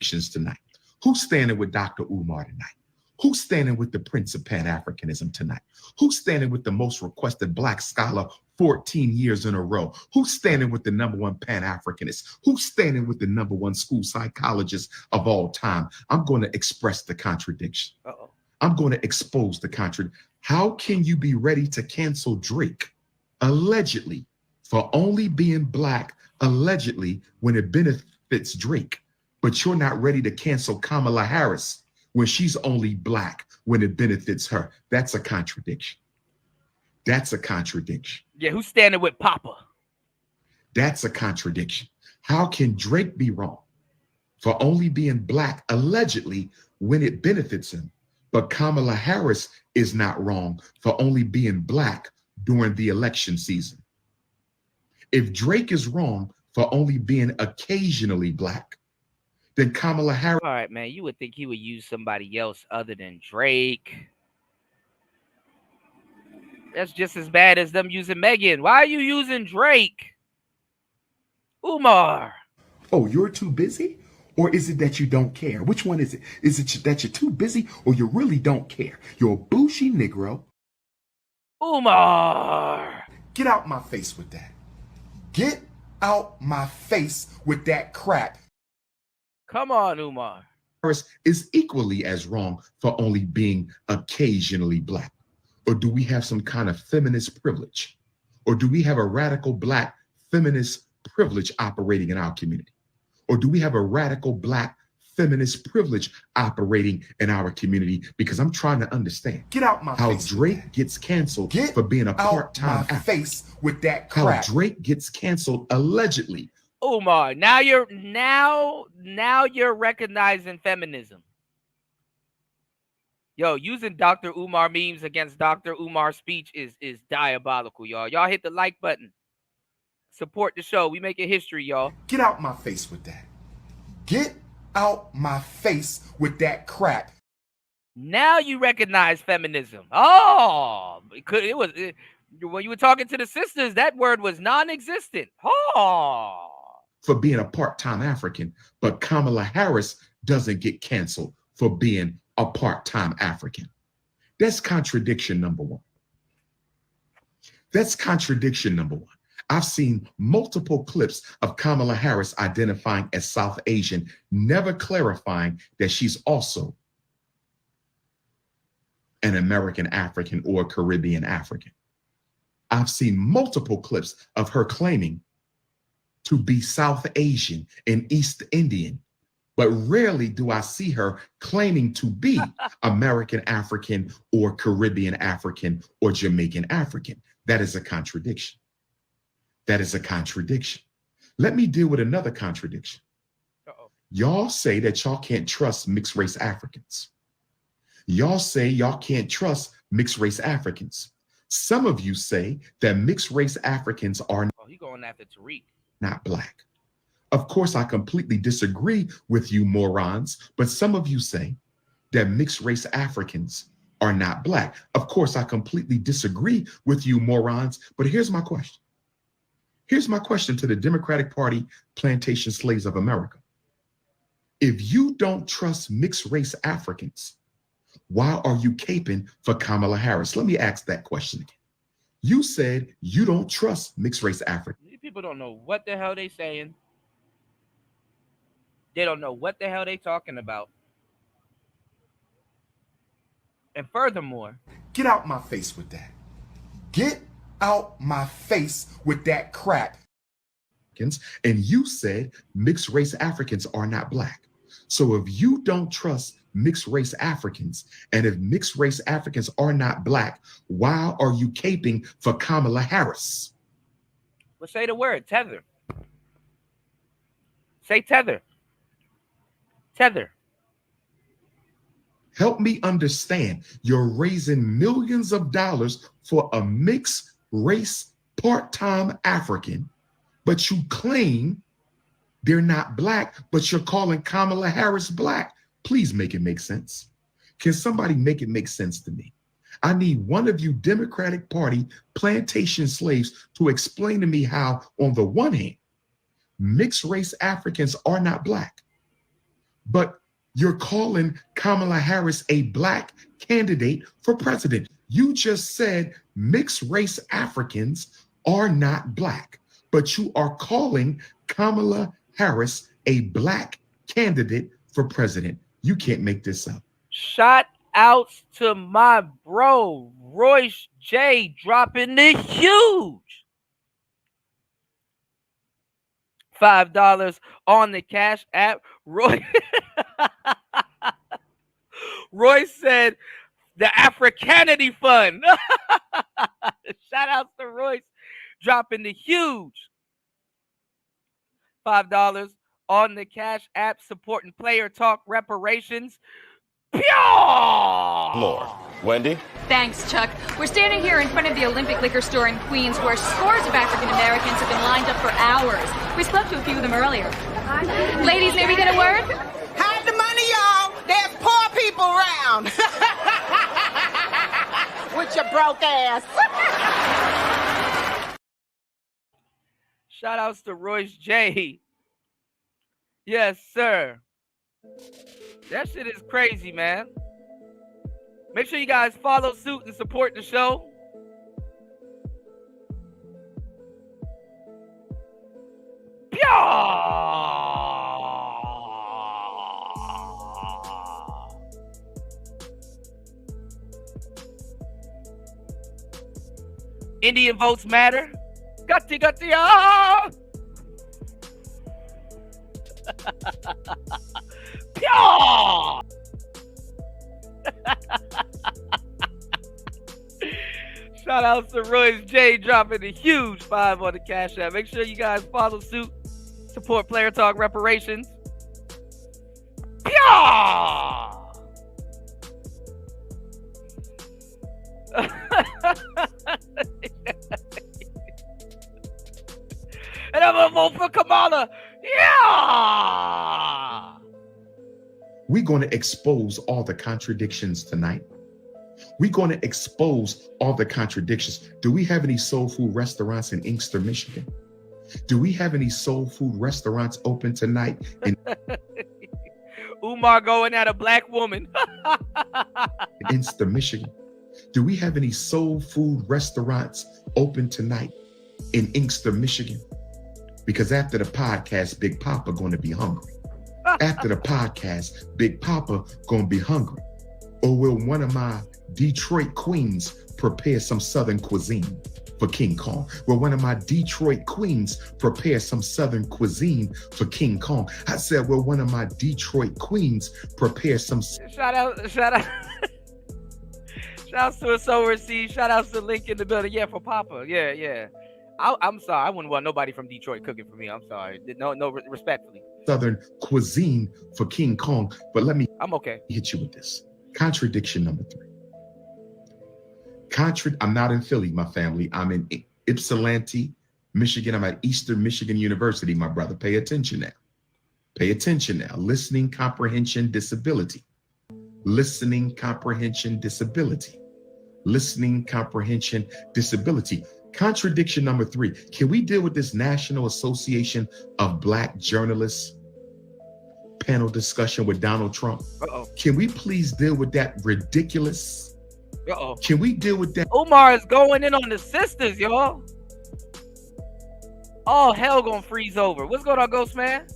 Tonight. Who's standing with Dr. Umar tonight? Who's standing with the Prince of Pan-Africanism tonight? Who's standing with the most requested black scholar 14 years in a row? Who's standing with the #1 Pan-Africanist? Who's standing with the #1 school psychologist of all time? I'm going to express the contradiction. I'm going to expose the contradiction. How can you be ready to cancel Drake, allegedly, for only being black, allegedly, when it benefits Drake, but you're not ready to cancel Kamala Harris when she's only black when it benefits her? That's a contradiction. That's a contradiction. Yeah, who's standing with Papa? That's a contradiction. How can Drake be wrong for only being black, allegedly, when it benefits him, but Kamala Harris is not wrong for only being black during the election season? If Drake is wrong for only being occasionally black, then Kamala Harris. All right, man. You would think he would use somebody else other than Drake. That's just as bad as them using Megan. Why are you using Drake? Umar. Oh, you're too busy? Or is it that you don't care? Which one is it? Is it that you're too busy or you really don't care? You're a bougie Negro. Umar. Get out my face with that. Get out my face with that crap. Come on, Umar. Harris is equally as wrong for only being occasionally black. Or do we have some kind of feminist privilege? Or do we have a radical black feminist privilege operating in our community? Or do we have a radical black feminist privilege operating in our community? Because I'm trying to understand. Get out my how face Drake gets canceled for being a part-time actor. Face with that crap. How Drake gets canceled allegedly. Umar, now you're recognizing feminism. Yo, using Dr. Umar memes against Dr. Umar's speech is diabolical, y'all. Y'all hit the like button. Support the show. We making history, y'all. Get out my face with that. Get out my face with that crap. Now you recognize feminism. Oh, when you were talking to the sisters, that word was non-existent. Oh. For being a part-time African, but Kamala Harris doesn't get canceled for being a part-time African. That's contradiction number one. That's contradiction number one. I've seen multiple clips of Kamala Harris identifying as South Asian, never clarifying that she's also an American African or Caribbean African. I've seen multiple clips of her claiming to be South Asian and East Indian, but rarely do I see her claiming to be American African or Caribbean African or Jamaican African. That is a contradiction. That is a contradiction. Let me deal with another contradiction. Y'all say that y'all can't trust mixed race Africans. Y'all say y'all can't trust mixed race Africans. Some of you say that mixed race Africans are you going after Tariq. Not black. Of course, I completely disagree with you morons, but some of you say that mixed race Africans are not black. Of course, I completely disagree with you morons, but here's my question. Here's my question to the Democratic Party plantation slaves of America. If you don't trust mixed race Africans, why are you caping for Kamala Harris? Let me ask that question again. You said you don't trust mixed race Africans. These people don't know what the hell they saying. They don't know what the hell they talking about. And furthermore, get out my face with that. Get out my face with that crap. And you said mixed race Africans are not black. So if you don't trust mixed race Africans, and if mixed race Africans are not black, why are you caping for Kamala Harris? Well, say the word, tether. Say tether. Tether. Help me understand. You're raising millions of dollars for a mixed race part-time African, but you claim they're not black, but you're calling Kamala Harris black. Please make it make sense. Can somebody make it make sense to me? I need one of you Democratic Party plantation slaves to explain to me how, on the one hand, mixed race Africans are not black, but you're calling Kamala Harris a black candidate for president. You just said mixed race Africans are not black, but you are calling Kamala Harris a black candidate for president. You can't make this up. Shout outs to my bro, Royce J, dropping the huge $5 on the Cash App. Roy said the Africanity Fund. Shout outs to Royce dropping the huge $5 on the Cash App, supporting Player Talk reparations. Pure! Lord. Wendy? Thanks, Chuck. We're standing here in front of the Olympic Liquor Store in Queens, where scores of African Americans have been lined up for hours. We spoke to a few of them earlier. Ladies, may we get a word? Hide the money, y'all. There's poor people around. With your broke ass. Shout outs to Royce J. Yes, sir. That shit is crazy, man. Make sure you guys follow suit and support the show. Indian votes matter. Gutty, ah! Pure! Shout out to Royce J dropping a huge 5 on the Cash App. Make sure you guys follow suit, support Player Talk reparations. Pure! And I'm gonna vote for Kamala. Yeah! We're going to expose all the contradictions tonight. We're going to expose all the contradictions. Do we have any soul food restaurants in Inkster, Michigan? Do we have any soul food restaurants open tonight in Umar going at a black woman. Inkster, Michigan? Do we have any soul food restaurants open tonight in Inkster, Michigan? Because after the podcast, Big Papa going to be hungry. After the podcast, Big Papa going to be hungry. Or will one of my Detroit queens prepare some Southern cuisine for King Kong? Will one of my Detroit queens prepare some Southern cuisine for King Kong? I said, will one of my Detroit queens prepare some... Shout out. Shout outs to us overseas. Shout outs to Link in the building. Yeah, for Papa. Yeah. I'm sorry. I wouldn't want nobody from Detroit cooking for me. I'm sorry. No, respectfully. Southern cuisine for King Kong. But let me I'm okay. hit you with this. Contradiction number 3. I'm not in Philly, my family. I'm in Ypsilanti, Michigan. I'm at Eastern Michigan University, my brother. Pay attention now. Pay attention now. Listening comprehension disability. Listening comprehension disability. Listening comprehension disability. Contradiction number 3. Can we deal with this National Association of Black Journalists panel discussion with Donald Trump? Can we please deal with that ridiculous? Can we deal with that? Umar is going in on the sisters, y'all. All hell gonna freeze over. What's going on, Ghost Man?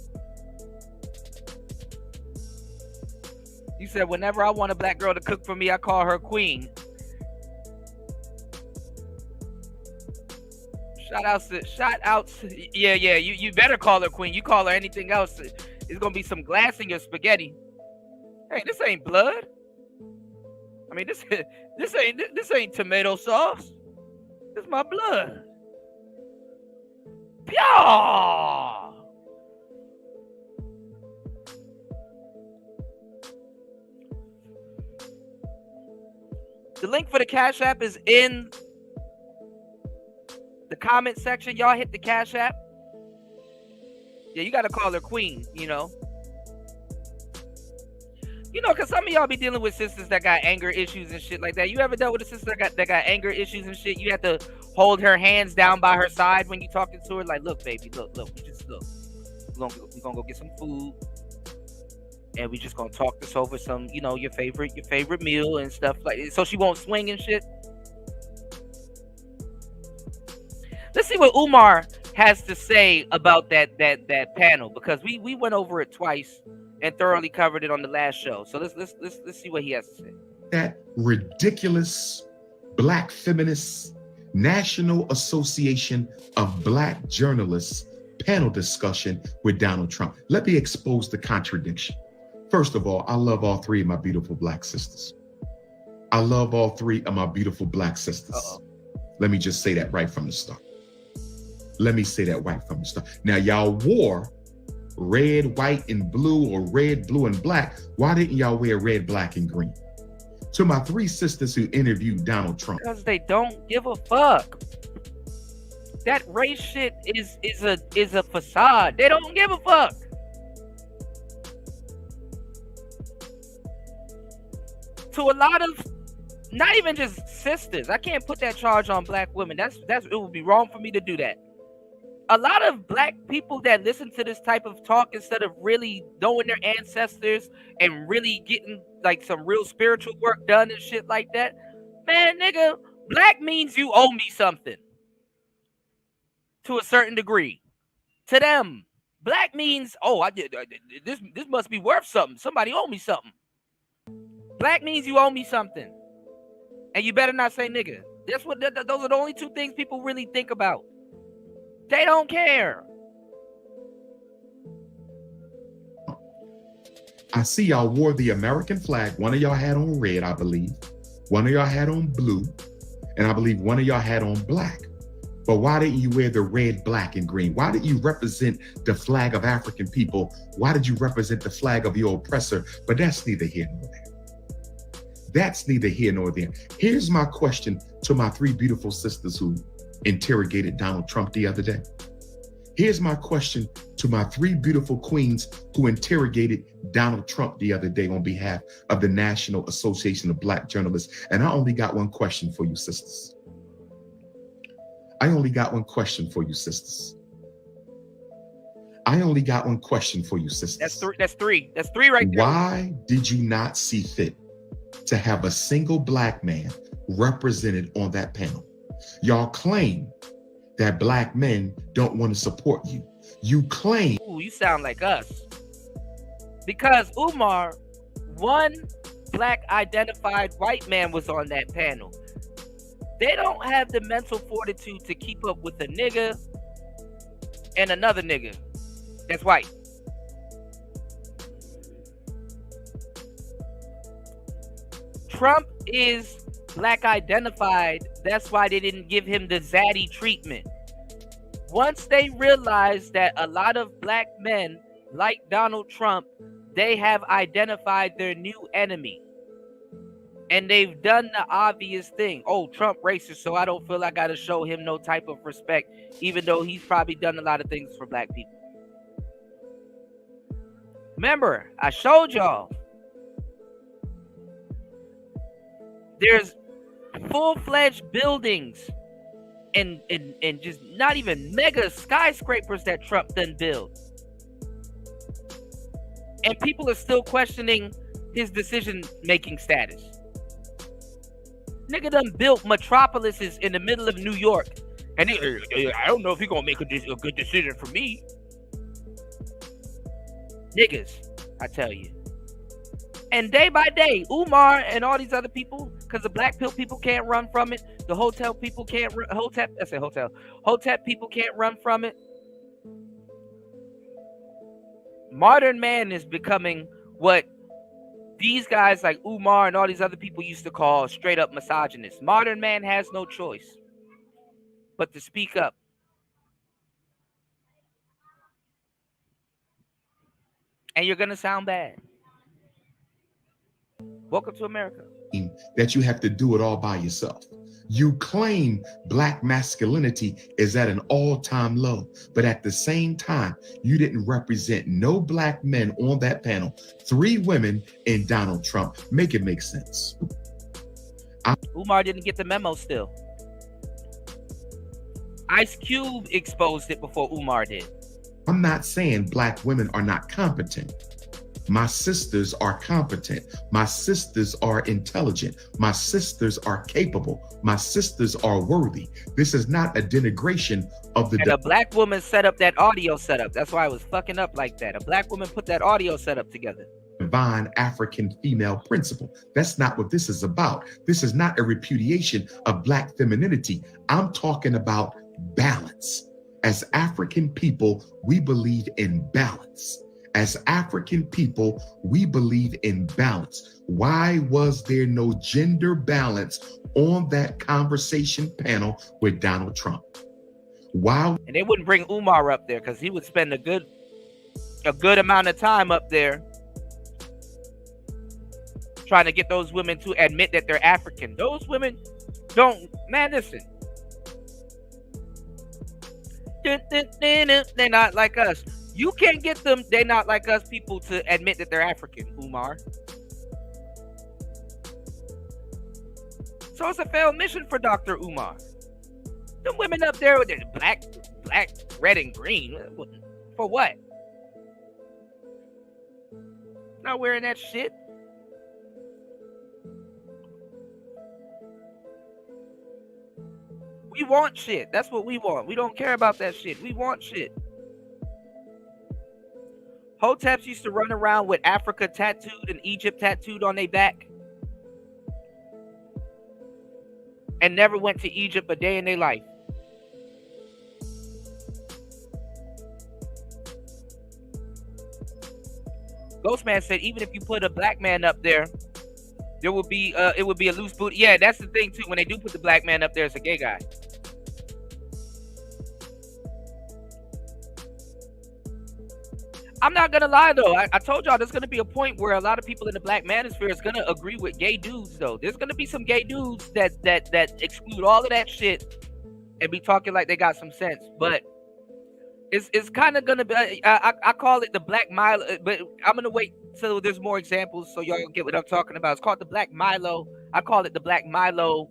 You said whenever I want a black girl to cook for me, I call her queen. Shout outs. Yeah. You better call her queen. You call her anything else, it's gonna be some glass in your spaghetti. Hey, this ain't blood. I mean, this ain't tomato sauce. This is my blood. Pyaw! The link for the Cash App is in the comment section. Y'all hit the Cash App. Yeah, you gotta call her queen, you know. Because some of y'all be dealing with sisters that got anger issues and shit like that. You ever dealt with a sister that got anger issues and shit? You have to hold her hands down by her side when you talking to her. Like, look, baby, look. We just look. We're gonna go get some food, and we just gonna talk this over some, your favorite meal and stuff like that, so she won't swing and shit. Let's see what Umar has to say about that panel, because we went over it twice and thoroughly covered it on the last show. So let's see what he has to say. That ridiculous Black feminist National Association of Black Journalists panel discussion with Donald Trump. Let me expose the contradiction. First of all, I love all 3 of my beautiful Black sisters. I love all 3 of my beautiful Black sisters. Let me just say that right from the start. Now, y'all wore red, white, and blue, or red, blue, and black. Why didn't y'all wear red, black, and green? To my 3 sisters who interviewed Donald Trump. Because they don't give a fuck. That race shit is a facade. They don't give a fuck. To a lot of, not even just sisters. I can't put that charge on Black women. It would be wrong for me to do that. A lot of Black people that listen to this type of talk, instead of really knowing their ancestors and really getting like some real spiritual work done and shit like that, man, nigga, Black means you owe me something. To a certain degree. To them, Black means, this must be worth something. Somebody owe me something. Black means you owe me something. And you better not say nigga. Those are the only 2 things people really think about. They don't care. I see y'all wore the American flag. One of y'all had on red, I believe. One of y'all had on blue. And I believe one of y'all had on black. But why didn't you wear the red, black, and green? Why did you represent the flag of African people? Why did you represent the flag of your oppressor? But that's neither here nor there. Here's my question to my 3 beautiful sisters who interrogated Donald Trump the other day. Here's my question to my 3 beautiful queens who interrogated Donald Trump the other day on behalf of the National Association of Black Journalists. And I only got one question for you, sisters. That's three right there. Why did you not see fit to have a single Black man represented on that panel. Y'all claim that black men don't want to support you. You claim. Ooh, you sound like us. Because Umar, one black identified white man was on that panel. They don't have the mental fortitude to keep up with a nigga and another nigga that's white. Trump is black identified. That's why they didn't give him the zaddy treatment. Once they realized that a lot of black men like Donald Trump, they have identified their new enemy. And they've done the obvious thing. Oh, Trump racist, so I don't feel I got to show him no type of respect, even though he's probably done a lot of things for black people. Remember, I showed y'all. There's full-fledged buildings and just not even mega skyscrapers that Trump done build. And people are still questioning his decision-making status. Nigga done built metropolises in the middle of New York. And I don't know if he's going to make a good decision for me. Niggas, I tell you. And day by day, Umar and all these other people, because the black pill people can't run from it. The hotel people can't run. Hotep people can't run from it. Modern man is becoming what these guys like Umar and all these other people used to call straight up misogynists. Modern man has no choice but to speak up. And you're going to sound bad. Welcome to America. That you have to do it all by yourself. You claim black masculinity is at an all-time low, but at the same time, you didn't represent no black men on that panel. 3 women and Donald Trump. Make it make sense. Umar didn't get the memo still. Ice Cube exposed it before Umar did. I'm not saying black women are not competent. My sisters are competent. My sisters are intelligent. My sisters are capable. My sisters are worthy. This is not a denigration of the... And a black woman set up that audio setup. That's why I was fucking up like that. A black woman put that audio setup together. Divine African female principle. That's not what this is about. This is not a repudiation of black femininity. I'm talking about balance. As African people, we believe in balance. As African people, we believe in balance. Why was there no gender balance on that conversation panel with Donald Trump? Why? And they wouldn't bring Umar up there because he would spend a good amount of time up there trying to get those women to admit that they're African. Those women don't, man, listen. They're not like us. You can't get them, they're not like us people, to admit that they're African, Umar. So it's a failed mission for Dr. Umar. The women up there with their black, red, and green. For what? Not wearing that shit. We want shit. That's what we want. We don't care about that shit. We want shit. Hoteps used to run around with Africa tattooed and Egypt tattooed on their back. And never went to Egypt a day in their life. Ghostman said even if you put a black man up there, there will be it would be a loose booty. Yeah, that's the thing too. When they do put the black man up there, it's a gay guy. I'm not gonna lie though. I told y'all there's gonna be a point where a lot of people in the black manosphere is gonna agree with gay dudes though. There's gonna be some gay dudes that exclude all of that shit and be talking like they got some sense. But it's kind of gonna be. I call it the Black Milo, but I'm gonna wait till there's more examples so y'all get what I'm talking about. It's called the Black Milo. I call it the Black Milo.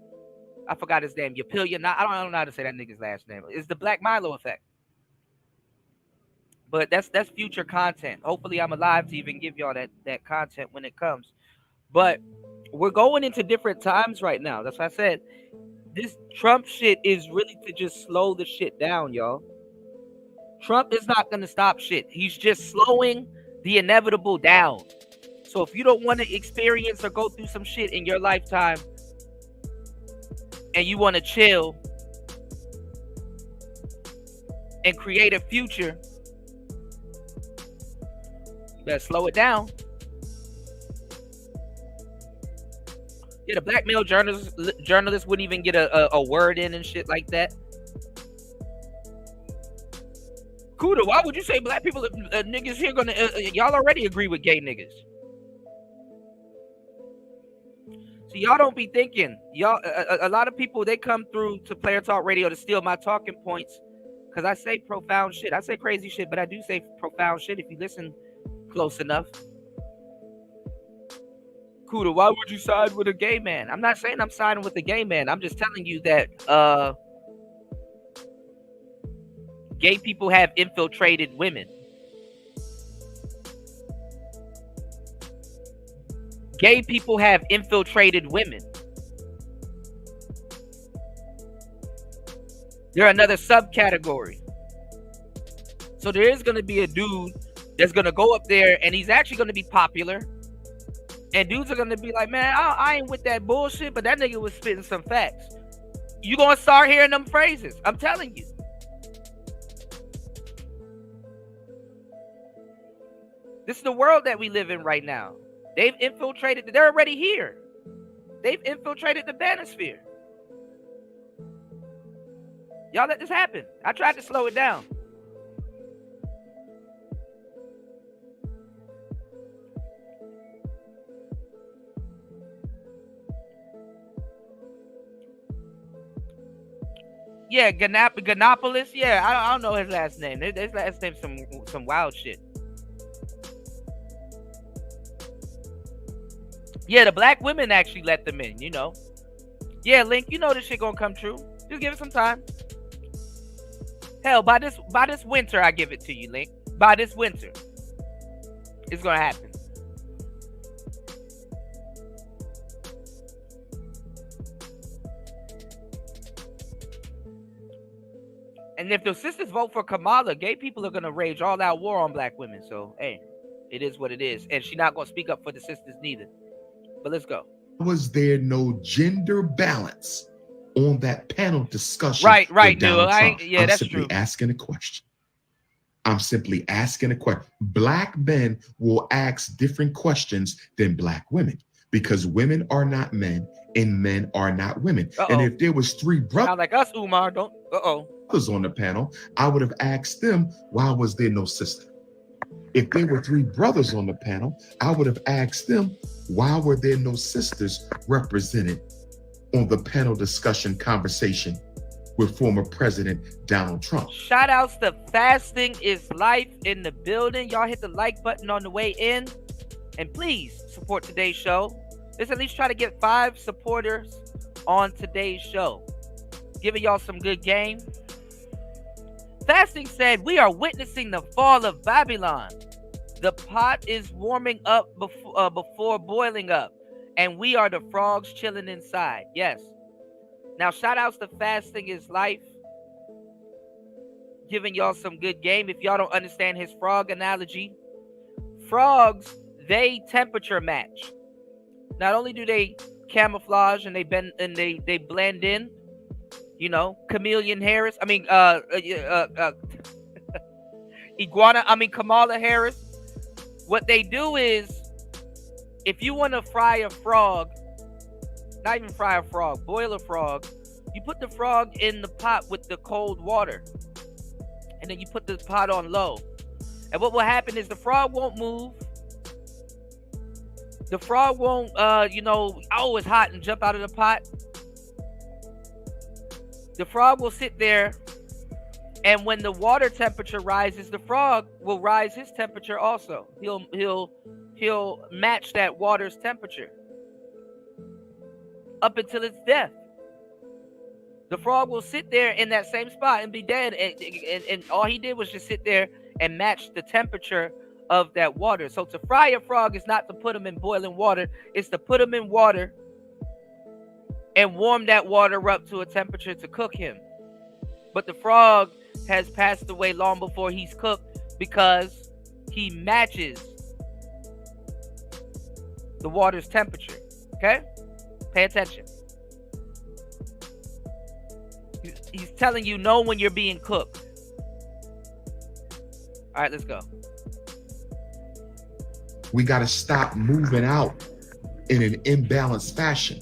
I forgot his name. Yapilya. I don't know how to say that nigga's last name. It's the Black Milo effect. But that's future content. Hopefully I'm alive to even give y'all that content when it comes. But we're going into different times right now. That's why I said this Trump shit is really to just slow the shit down, y'all. Trump is not going to stop shit. He's just slowing the inevitable down. So if you don't want to experience or go through some shit in your lifetime and you want to chill and create a future, you better slow it down. Yeah, the black male journalists wouldn't even get a word in and shit like that. Kuda, why would you say black people, niggas here gonna, y'all already agree with gay niggas. So y'all don't be thinking, y'all, a lot of people, they come through to Player Talk Radio to steal my talking points because I say profound shit. I say crazy shit, but I do say profound shit if you listen close enough. Kuda, why would you side with a gay man? I'm not saying I'm siding with a gay man. I'm just telling you that gay people have infiltrated women. Gay people have infiltrated women. They're another subcategory. So there is going to be a dude that's going to go up there and he's actually going to be popular. And dudes are going to be like, man, I ain't with that bullshit, but that nigga was spitting some facts. You're going to start hearing them phrases. I'm telling you. This is the world that we live in right now. They've infiltrated. They're already here. They've infiltrated the Banosphere. Y'all let this happen. I tried to slow it down. Yeah, Ganopolis. Yeah, I don't know his last name. His last name's some wild shit. Yeah, the black women actually let them in, you know. Yeah, Link, you know this shit gonna come true. Just give it some time. Hell, by this winter, I give it to you, Link. By this winter, it's gonna happen. And if the sisters vote for Kamala, gay people are gonna rage all out war on black women. So, hey, it is what it is. And she's not gonna speak up for the sisters neither. But let's go. Was there no gender balance on that panel discussion? Right, with dude. Donald Trump? Yeah, that's true. I'm simply asking a question. I'm simply asking a question. Black men will ask different questions than black women because women are not men and men are not women. And if there was three brothers, sound like us, Umar, don't. on the panel, I would have asked them, why was there no sister? If there were three brothers on the panel, I would have asked them, why were there no sisters represented on the panel discussion conversation with former President Donald Trump? Shout outs to Fasting is Life in the building. Y'all hit the like button on the way in. And please support today's show. Let's at least try to get 5 supporters on today's show. Giving y'all some good game. Fasting said, we are witnessing the fall of Babylon. The pot is warming up before boiling up. And we are the frogs chilling inside. Yes. Now, shout outs to Fasting is Life. Giving y'all some good game. If y'all don't understand his frog analogy, frogs, they temperature match. Not only do they camouflage and they blend in, you know, Kamala Harris. What they do is, if you want to fry a frog, not even fry a frog, boil a frog, you put the frog in the pot with the cold water. And then you put the pot on low. And what will happen is the frog won't move. The frog won't, it's hot and jump out of the pot. The frog will sit there, and when the water temperature rises, the frog will rise his temperature also. He'll match that water's temperature up until its death. The frog will sit there in that same spot and be dead, and all he did was just sit there and match the temperature of that water. So to fry a frog is not to put him in boiling water. It's to put him in water and warm that water up to a temperature to cook him. But the frog has passed away long before he's cooked because he matches the water's temperature. Okay? Pay attention. He's telling you know when you're being cooked. All right, let's go. We got to stop moving out in an imbalanced fashion.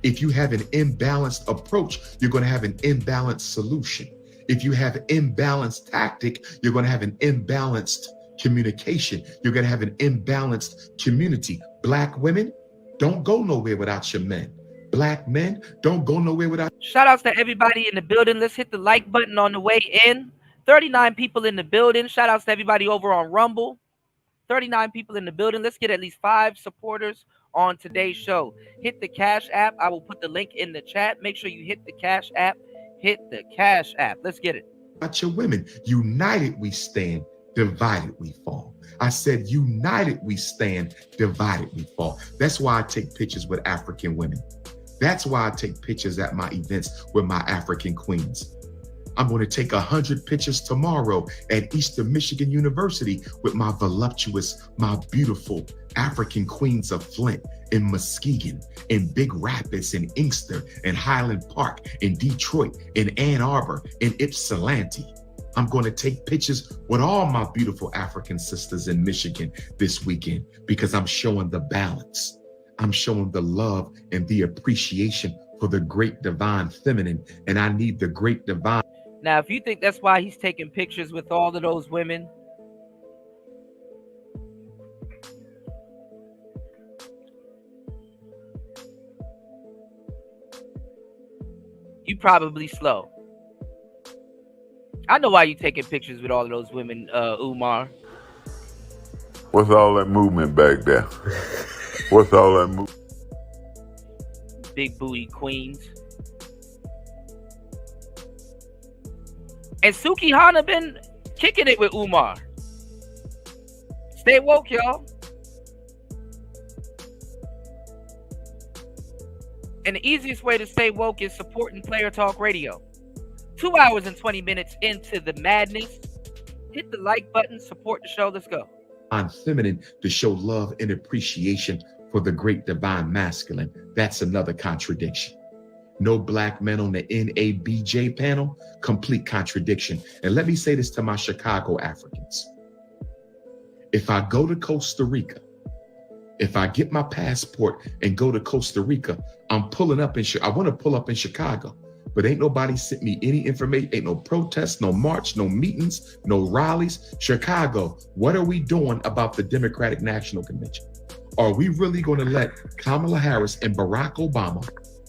If you have an imbalanced approach, you're going to have an imbalanced solution. If you have an imbalanced tactic, you're going to have an imbalanced communication. You're going to have an imbalanced community. Black women, don't go nowhere without your men. Black men, don't go nowhere without. Shout outs to everybody in the building. Let's hit the like button on the way in. 39 people in the building. Shout outs to everybody over on Rumble. 39 people in the building. Let's get at least 5 supporters on today's show. Hit the Cash App. I will put the link in the chat. Make sure you hit the Cash App. Hit the Cash App. Let's get it. About your women. United we stand, divided we fall. I said united we stand, divided we fall. That's why I take pictures with African women. That's why I take pictures at my events with my African queens. I'm going to take 100 pictures tomorrow at Eastern Michigan University with my voluptuous, my beautiful African queens of Flint, in Muskegon, in Big Rapids, in Inkster, in Highland Park, in Detroit, in Ann Arbor, in Ypsilanti. I'm going to take pictures with all my beautiful African sisters in Michigan this weekend because I'm showing the balance. I'm showing the love and the appreciation for the great divine feminine, and I need the great divine. Now, if you think that's why he's taking pictures with all of those women, you probably slow. I know why you taking pictures with all of those women, Umar. What's all that movement back there? What's all that movement? Big booty queens. And Suki Hana been kicking it with Umar. Stay woke, y'all. And the easiest way to stay woke is supporting Player Talk Radio. 2 hours and 20 minutes into the madness. Hit the like button, support the show. Let's go. I'm feminine to show love and appreciation for the great divine masculine. That's another contradiction. No black men on the NABJ panel, complete contradiction. And let me say this to my Chicago Africans. If I go to Costa Rica, if I get my passport and go to Costa Rica, I'm pulling up I want to pull up in Chicago, but ain't nobody sent me any information. Ain't no protests, no march, no meetings, no rallies. Chicago, what are we doing about the Democratic National Convention? Are we really going to let Kamala Harris and Barack Obama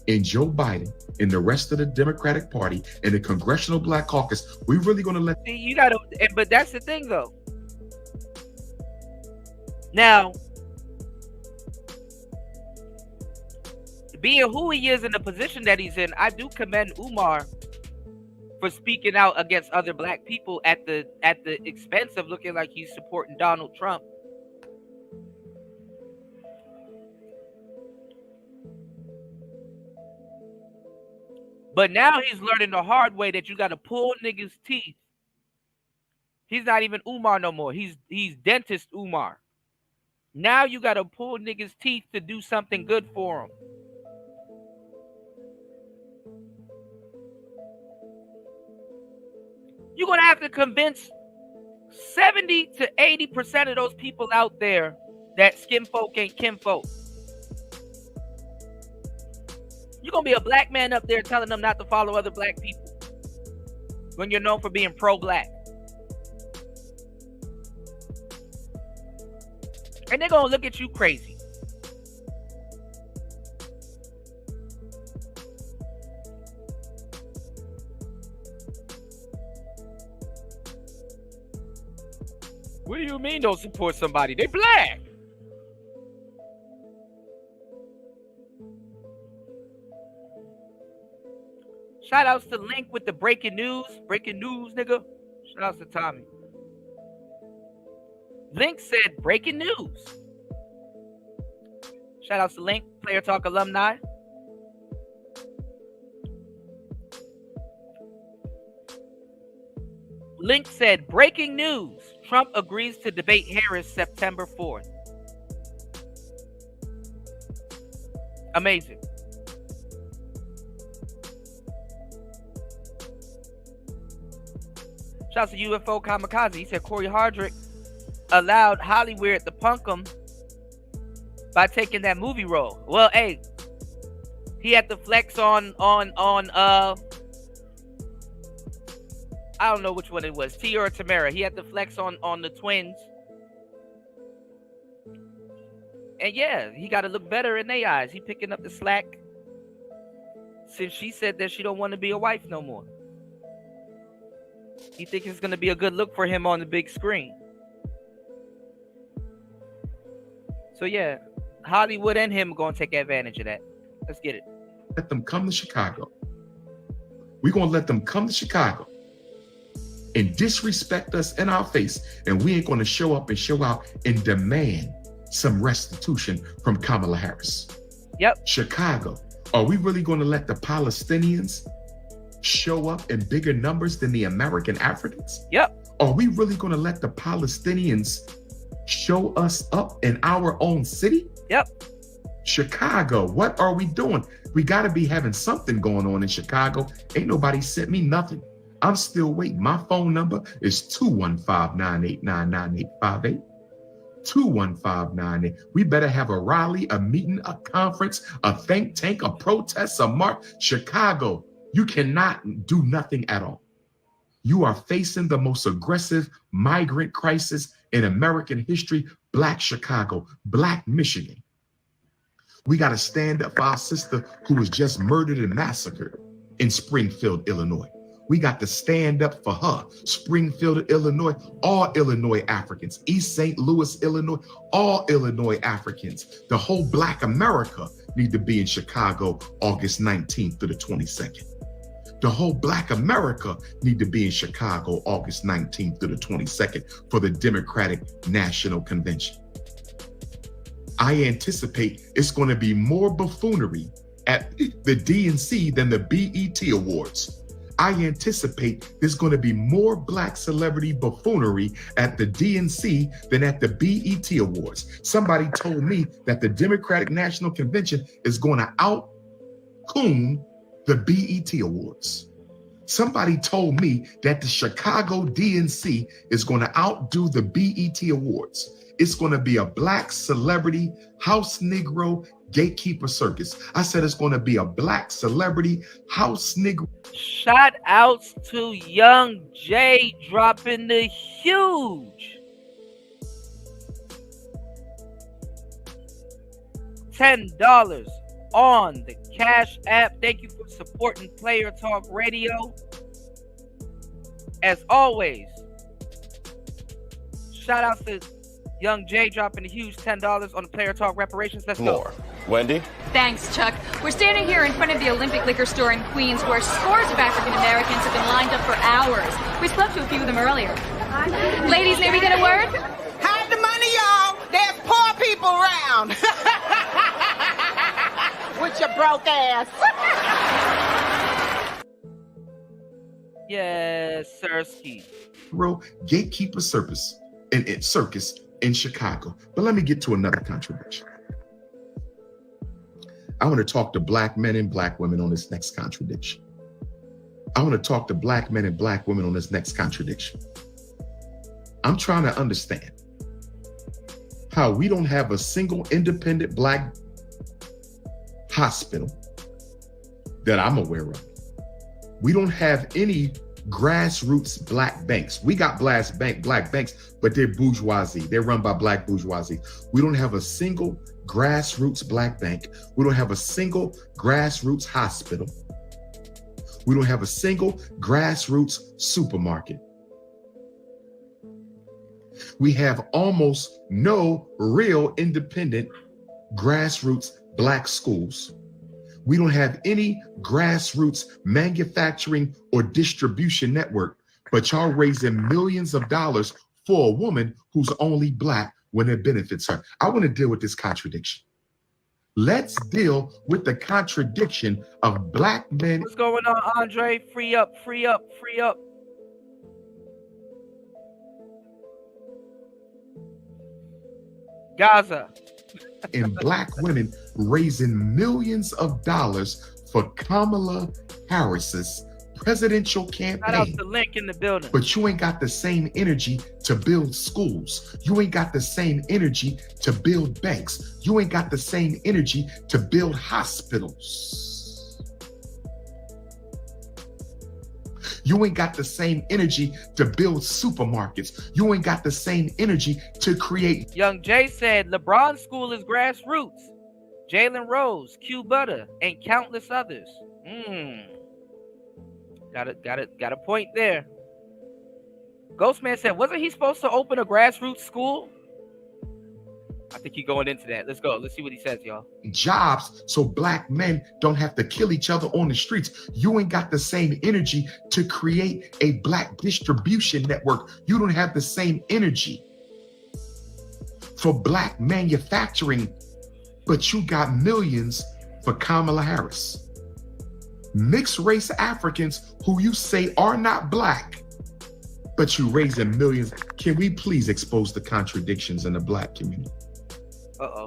and Joe Biden and the rest of the Democratic Party and the Congressional Black Caucus, we really going to let... See, you got to, but that's the thing though. Now, being who he is in the position that he's in, I do commend Umar for speaking out against other black people at the expense of looking like he's supporting Donald Trump. But now he's learning the hard way that you got to pull niggas' teeth. He's not even Umar no more. He's dentist Umar. Now you got to pull niggas' teeth to do something good for them. You're going to have to convince 70 to 80% of those people out there that skin folk ain't kinfolk. You're going to be a black man up there telling them not to follow other black people when you're known for being pro-black. And they're going to look at you crazy. What do you mean don't support somebody? They black. Shout outs to Link with the breaking news. Breaking news, nigga. Shout outs to Tommy. Link said, breaking news. Shout out to Link, Player Talk alumni. Link said, breaking news. Trump agrees to debate Harris September 4th. Amazing. Shout out to UFO Kamikaze. He said Corey Hardrick allowed Hollywood to punk him by taking that movie role. Well, hey, he had to flex on I don't know which one it was, Tia or Tamara. He had to flex on the twins. And yeah, he got to look better in their eyes. He picking up the slack since she said that she don't want to be a wife no more. He thinks it's going to be a good look for him on the big screen. So yeah, Hollywood and him are going to take advantage of that. Let's get it. Let them come to Chicago. We're going to let them come to Chicago and disrespect us in our face, and we ain't going to show up and show out and demand some restitution from Kamala Harris. Yep. Chicago, are we really going to let the Palestinians show up in bigger numbers than the American Africans? Yep. Are we really going to let the Palestinians show us up in our own city? Yep. Chicago, what are we doing? We got to be having something going on in Chicago. Ain't nobody sent me nothing. I'm still waiting. My phone number is 215-989-9858. 215-98. We better have a rally, a meeting, a conference, a think tank, a protest, a march. Chicago, you cannot do nothing at all. You are facing the most aggressive migrant crisis in American history. Black Chicago, Black Michigan. We got to stand up for our sister who was just murdered and massacred in Springfield, Illinois. We got to stand up for her. Springfield, Illinois, all Illinois Africans, East St. Louis, Illinois, all Illinois Africans. The whole Black America need to be in Chicago August 19th to the 22nd. The whole Black America need to be in Chicago August 19th to the 22nd for the Democratic National Convention. I anticipate it's going to be more buffoonery at the DNC than the BET Awards. I anticipate there's going to be more Black celebrity buffoonery at the DNC than at the BET Awards. Somebody told me that the Democratic National Convention is going to out-coon the BET Awards. Somebody told me that the Chicago DNC is going to outdo the BET Awards. It's going to be a Black celebrity house Negro gatekeeper circus. I said it's going to be a Black celebrity house Negro. Shout outs to Young Jay dropping the huge $10 on the Cash App. Thank you for supporting Player Talk Radio. As always, shout out to Young Jay dropping a huge $10 on the Player Talk reparations. Let's More. go. Wendy? Thanks, Chuck. We're standing here in front of the Olympic Liquor Store in Queens where scores of African Americans have been lined up for hours. We spoke to a few of them earlier. Ladies, may we get a word? Hide the money, y'all. There's poor people around. With your broke ass. Yes, Sirski. Gatekeeper circus in Chicago. But let me get to another contradiction. I want to talk to Black men and Black women on this next contradiction. I want to talk to Black men and Black women on this next contradiction. I'm trying to understand how we don't have a single independent Black hospital that I'm aware of. We don't have any grassroots Black banks. We got Black banks, but they're bourgeoisie. They're run by Black bourgeoisie. We don't have a single grassroots Black bank. We don't have a single grassroots hospital. We don't have a single grassroots supermarket. We have almost no real independent grassroots Black schools. We don't have any grassroots manufacturing or distribution network, but y'all raising millions of dollars for a woman who's only black when it benefits her. I want to deal with this contradiction. Let's deal with the contradiction of black men. What's going on, Andre? Free up, free up, free up. Gaza. And black women raising millions of dollars for Kamala Harris's presidential Shout out campaign. to Link in the building. But you ain't got the same energy to build schools. You ain't got the same energy to build banks. You ain't got the same energy to build hospitals. You ain't got the same energy to build supermarkets. You ain't got the same energy to create. Young Jay said LeBron's school is grassroots. Jalen Rose, Q Butter, and countless others. Got a point there. Ghostman said, wasn't he supposed to open a grassroots school? I think he's going into that. Let's go. Let's see what he says, y'all. Jobs so black men don't have to kill each other on the streets. You ain't got the same energy to create a black distribution network. You don't have the same energy for black manufacturing, but you got millions for Kamala Harris. Mixed race Africans who you say are not black, but you raising millions. Can we please expose the contradictions in the black community?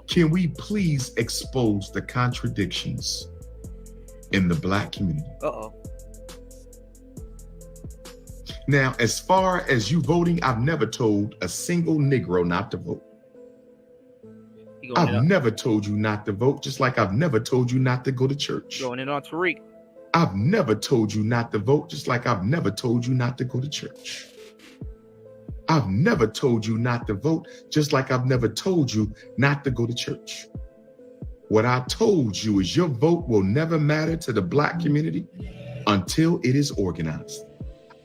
Can we please expose the contradictions in the black community? Now, as far as you voting, I've never told a single Negro not to vote. I've never told you not to vote, just like I've never told you not to go to church. Going in on Tariq. I've never told you not to vote, just like I've never told you not to go to church. I've never told you not to vote, just like I've never told you not to go to church. What I told you is your vote will never matter to the black community until it is organized.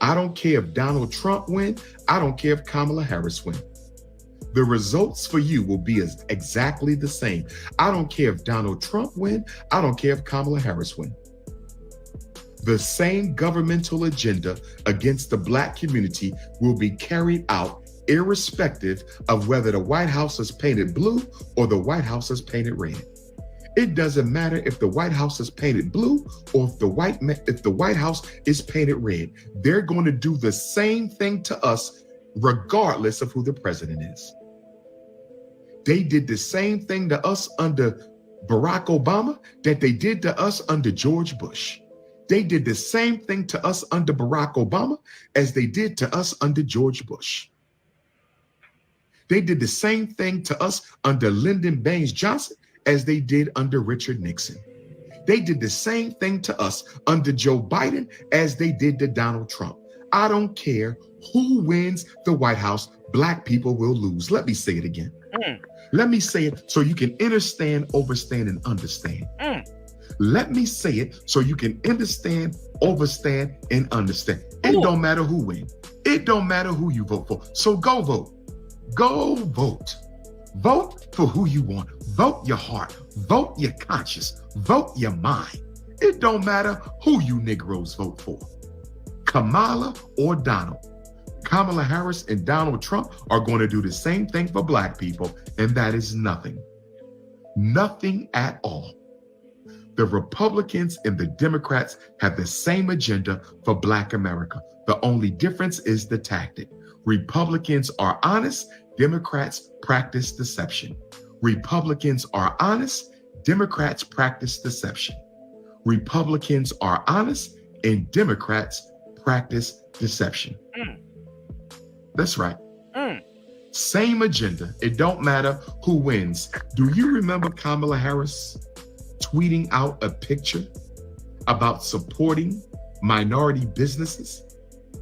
I don't care if Donald Trump win. I don't care if Kamala Harris win. The results for you will be exactly the same. I don't care if Donald Trump win. I don't care if Kamala Harris win. The same governmental agenda against the black community will be carried out irrespective of whether the White House is painted blue or the White House is painted red. It doesn't matter if the White House is painted blue or if the White House is painted red. They're going to do the same thing to us regardless of who the president is. They did the same thing to us under Barack Obama that they did to us under George Bush. They did the same thing to us under Barack Obama as they did to us under George Bush. They did the same thing to us under Lyndon Baines Johnson as they did under Richard Nixon. They did the same thing to us under Joe Biden as they did to Donald Trump. I don't care who wins the White House, black people will lose. Let me say it again. Let me say it so you can understand, overstand, and understand. Let me say it so you can understand, overstand, and understand. It don't matter who wins. It don't matter who you vote for. So go vote. Go vote. Vote for who you want. Vote your heart. Vote your conscience. Vote your mind. It don't matter who you Negroes vote for. Kamala or Donald. Kamala Harris and Donald Trump are going to do the same thing for black people, and that is nothing. Nothing at all. The Republicans and the Democrats have the same agenda for black America. The only difference is the tactic. Republicans are honest, Democrats practice deception. Republicans are honest, Democrats practice deception. Republicans are honest, and Democrats practice deception. That's right. Same agenda. It don't matter who wins. Do you remember Kamala Harris tweeting out a picture about supporting minority businesses?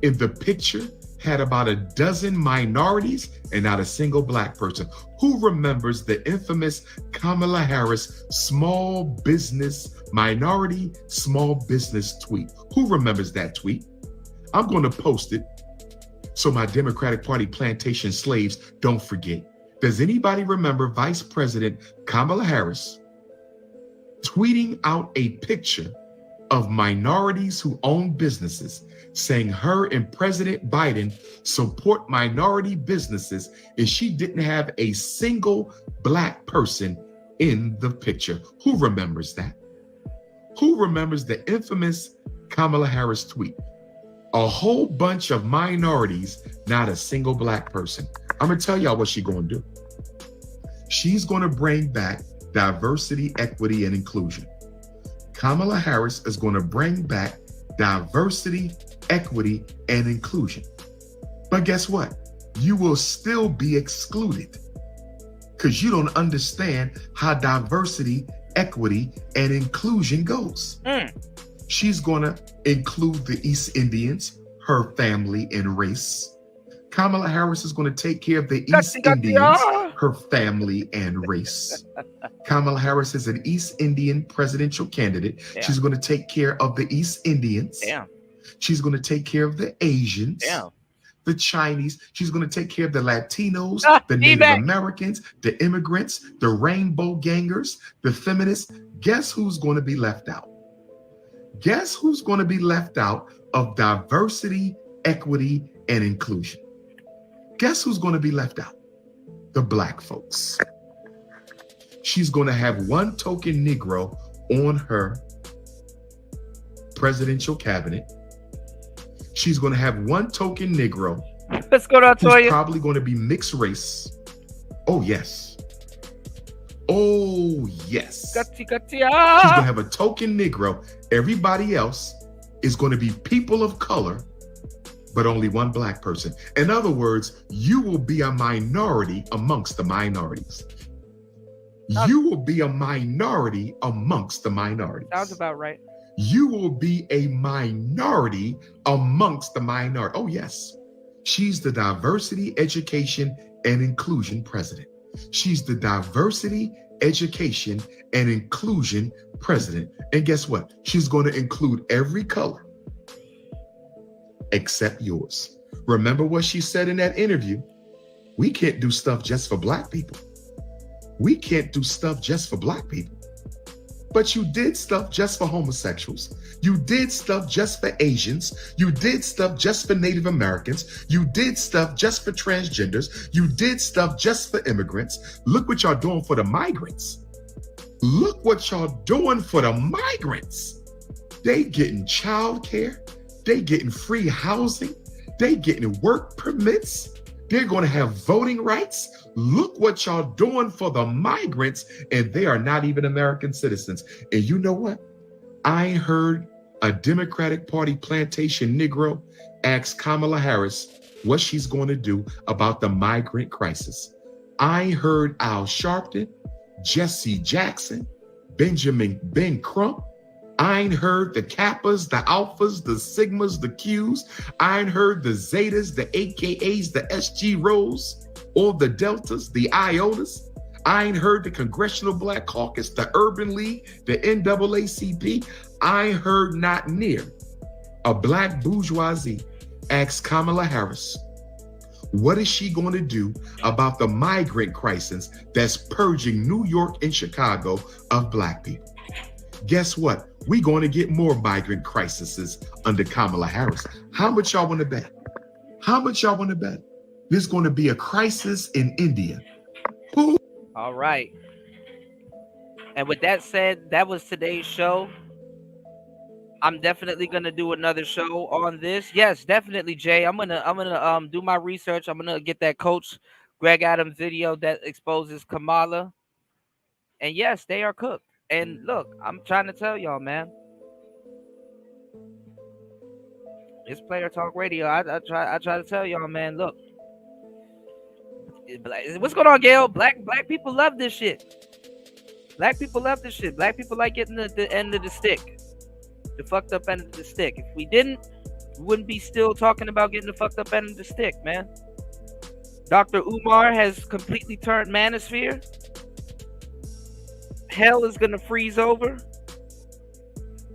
And the picture had about a dozen minorities and not a single black person. Who remembers the infamous Kamala Harris minority small business tweet? Who remembers that tweet? I'm going to post it so my Democratic Party plantation slaves don't forget. Does anybody remember Vice President Kamala Harris tweeting out a picture of minorities who own businesses, saying her and President Biden support minority businesses, and she didn't have a single black person in the picture. Who remembers that? Who remembers the infamous Kamala Harris tweet? A whole bunch of minorities, not a single black person. I'm gonna tell y'all what she's gonna do. She's gonna bring back diversity, equity, and inclusion. Kamala Harris is gonna bring back diversity, equity, and inclusion. But guess what? You will still be excluded because you don't understand how diversity, equity, and inclusion goes. She's gonna include the East Indians, her family and race. Kamala Harris is going to take care of the East Indians, her family and race. Kamala Harris is an East Indian presidential candidate. Yeah. She's going to take care of the East Indians. Damn. She's going to take care of the Asians, Damn. the Chinese. She's going to take care of the Latinos, the be Native back. Americans, the immigrants, the rainbow gangers, the feminists. Guess who's going to be left out? Guess who's going to be left out of diversity, equity, and inclusion? Guess who's going to be left out? The black folks. She's going to have one token Negro on her presidential cabinet. She's going to have one token Negro. What's going on, who's Toya? probably going to be mixed race. Oh, yes. Oh, yes. She's going to have a token Negro. Everybody else is going to be people of color, but only one black person. In other words, you will be a minority amongst the minorities. You will be a minority amongst the minorities. Sounds about right. You will be a minority amongst the minority. Oh, yes. She's the diversity, education, and inclusion president. She's the diversity, education, and inclusion president. And guess what? She's going to include every color except yours. Remember what she said in that interview? We can't do stuff just for black people. We can't do stuff just for black people. But you did stuff just for homosexuals. You did stuff just for Asians. You did stuff just for Native Americans. You did stuff just for transgenders. You did stuff just for immigrants. Look what y'all doing for the migrants. Look what y'all doing for the migrants. They getting childcare. They getting free housing. They getting work permits. They're going to have voting rights. Look what y'all doing for the migrants, and they are not even American citizens. And you know what? I heard a Democratic Party plantation Negro ask Kamala Harris what she's going to do about the migrant crisis. I heard Al Sharpton, Jesse Jackson, Benjamin Ben Crump. I ain't heard the Kappas, the Alphas, the Sigmas, the Qs. I ain't heard the Zetas, the AKAs, the SG Rows, or the Deltas, the Iotas. I ain't heard the Congressional Black Caucus, the Urban League, the NAACP. I ain't heard not near a black bourgeoisie ask Kamala Harris, what is she going to do about the migrant crisis that's purging New York and Chicago of black people? Guess what? We're going to get more migrant crises under Kamala Harris. How much y'all want to bet? How much y'all want to bet? There's going to be a crisis in India. Who? All right. And with that said, that was today's show. I'm definitely gonna do another show on this. Yes, definitely, Jay. I'm gonna do my research. I'm gonna get that Coach Greg Adams video that exposes Kamala. And yes, they are cooked. And look, I'm trying to tell y'all, man. It's Player Talk Radio. I try to tell y'all, man. Look, what's going on, Gail? Black people love this shit. Black people love this shit. Black people like getting the end of the stick, the fucked up end of the stick. If we didn't, we wouldn't be still talking about getting the fucked up end of the stick, man. Dr. Umar has completely turned manosphere. Hell is gonna freeze over.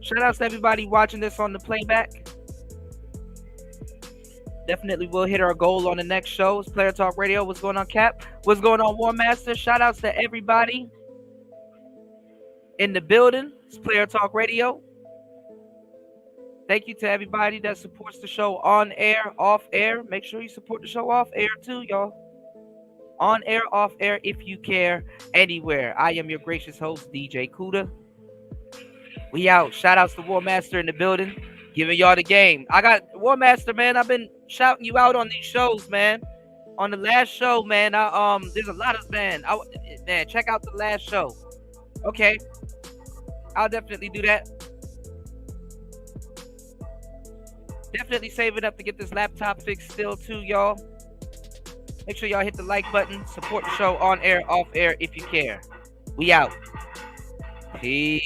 Shout out to everybody watching this on the playback. Definitely will hit our goal on the next show. It's Player Talk Radio. What's going on, Cap? What's going on, War Master? Shout outs to everybody in the building. It's Player Talk Radio. Thank you to everybody that supports the show on air, off air. Make sure you support the show off air too, y'all. On air, off air, if you care, anywhere. I am your gracious host, DJ Kuda. We out. Shout outs to War Master in the building, giving y'all the game. I got War Master, man. I've been shouting you out on these shows, man. On the last show, man, there's a lot of man, check out the last show. Okay, I'll definitely do that. Definitely saving up to get this laptop fixed still too, y'all. Make sure y'all hit the like button. Support the show on air, off air if you care. We out. Peace.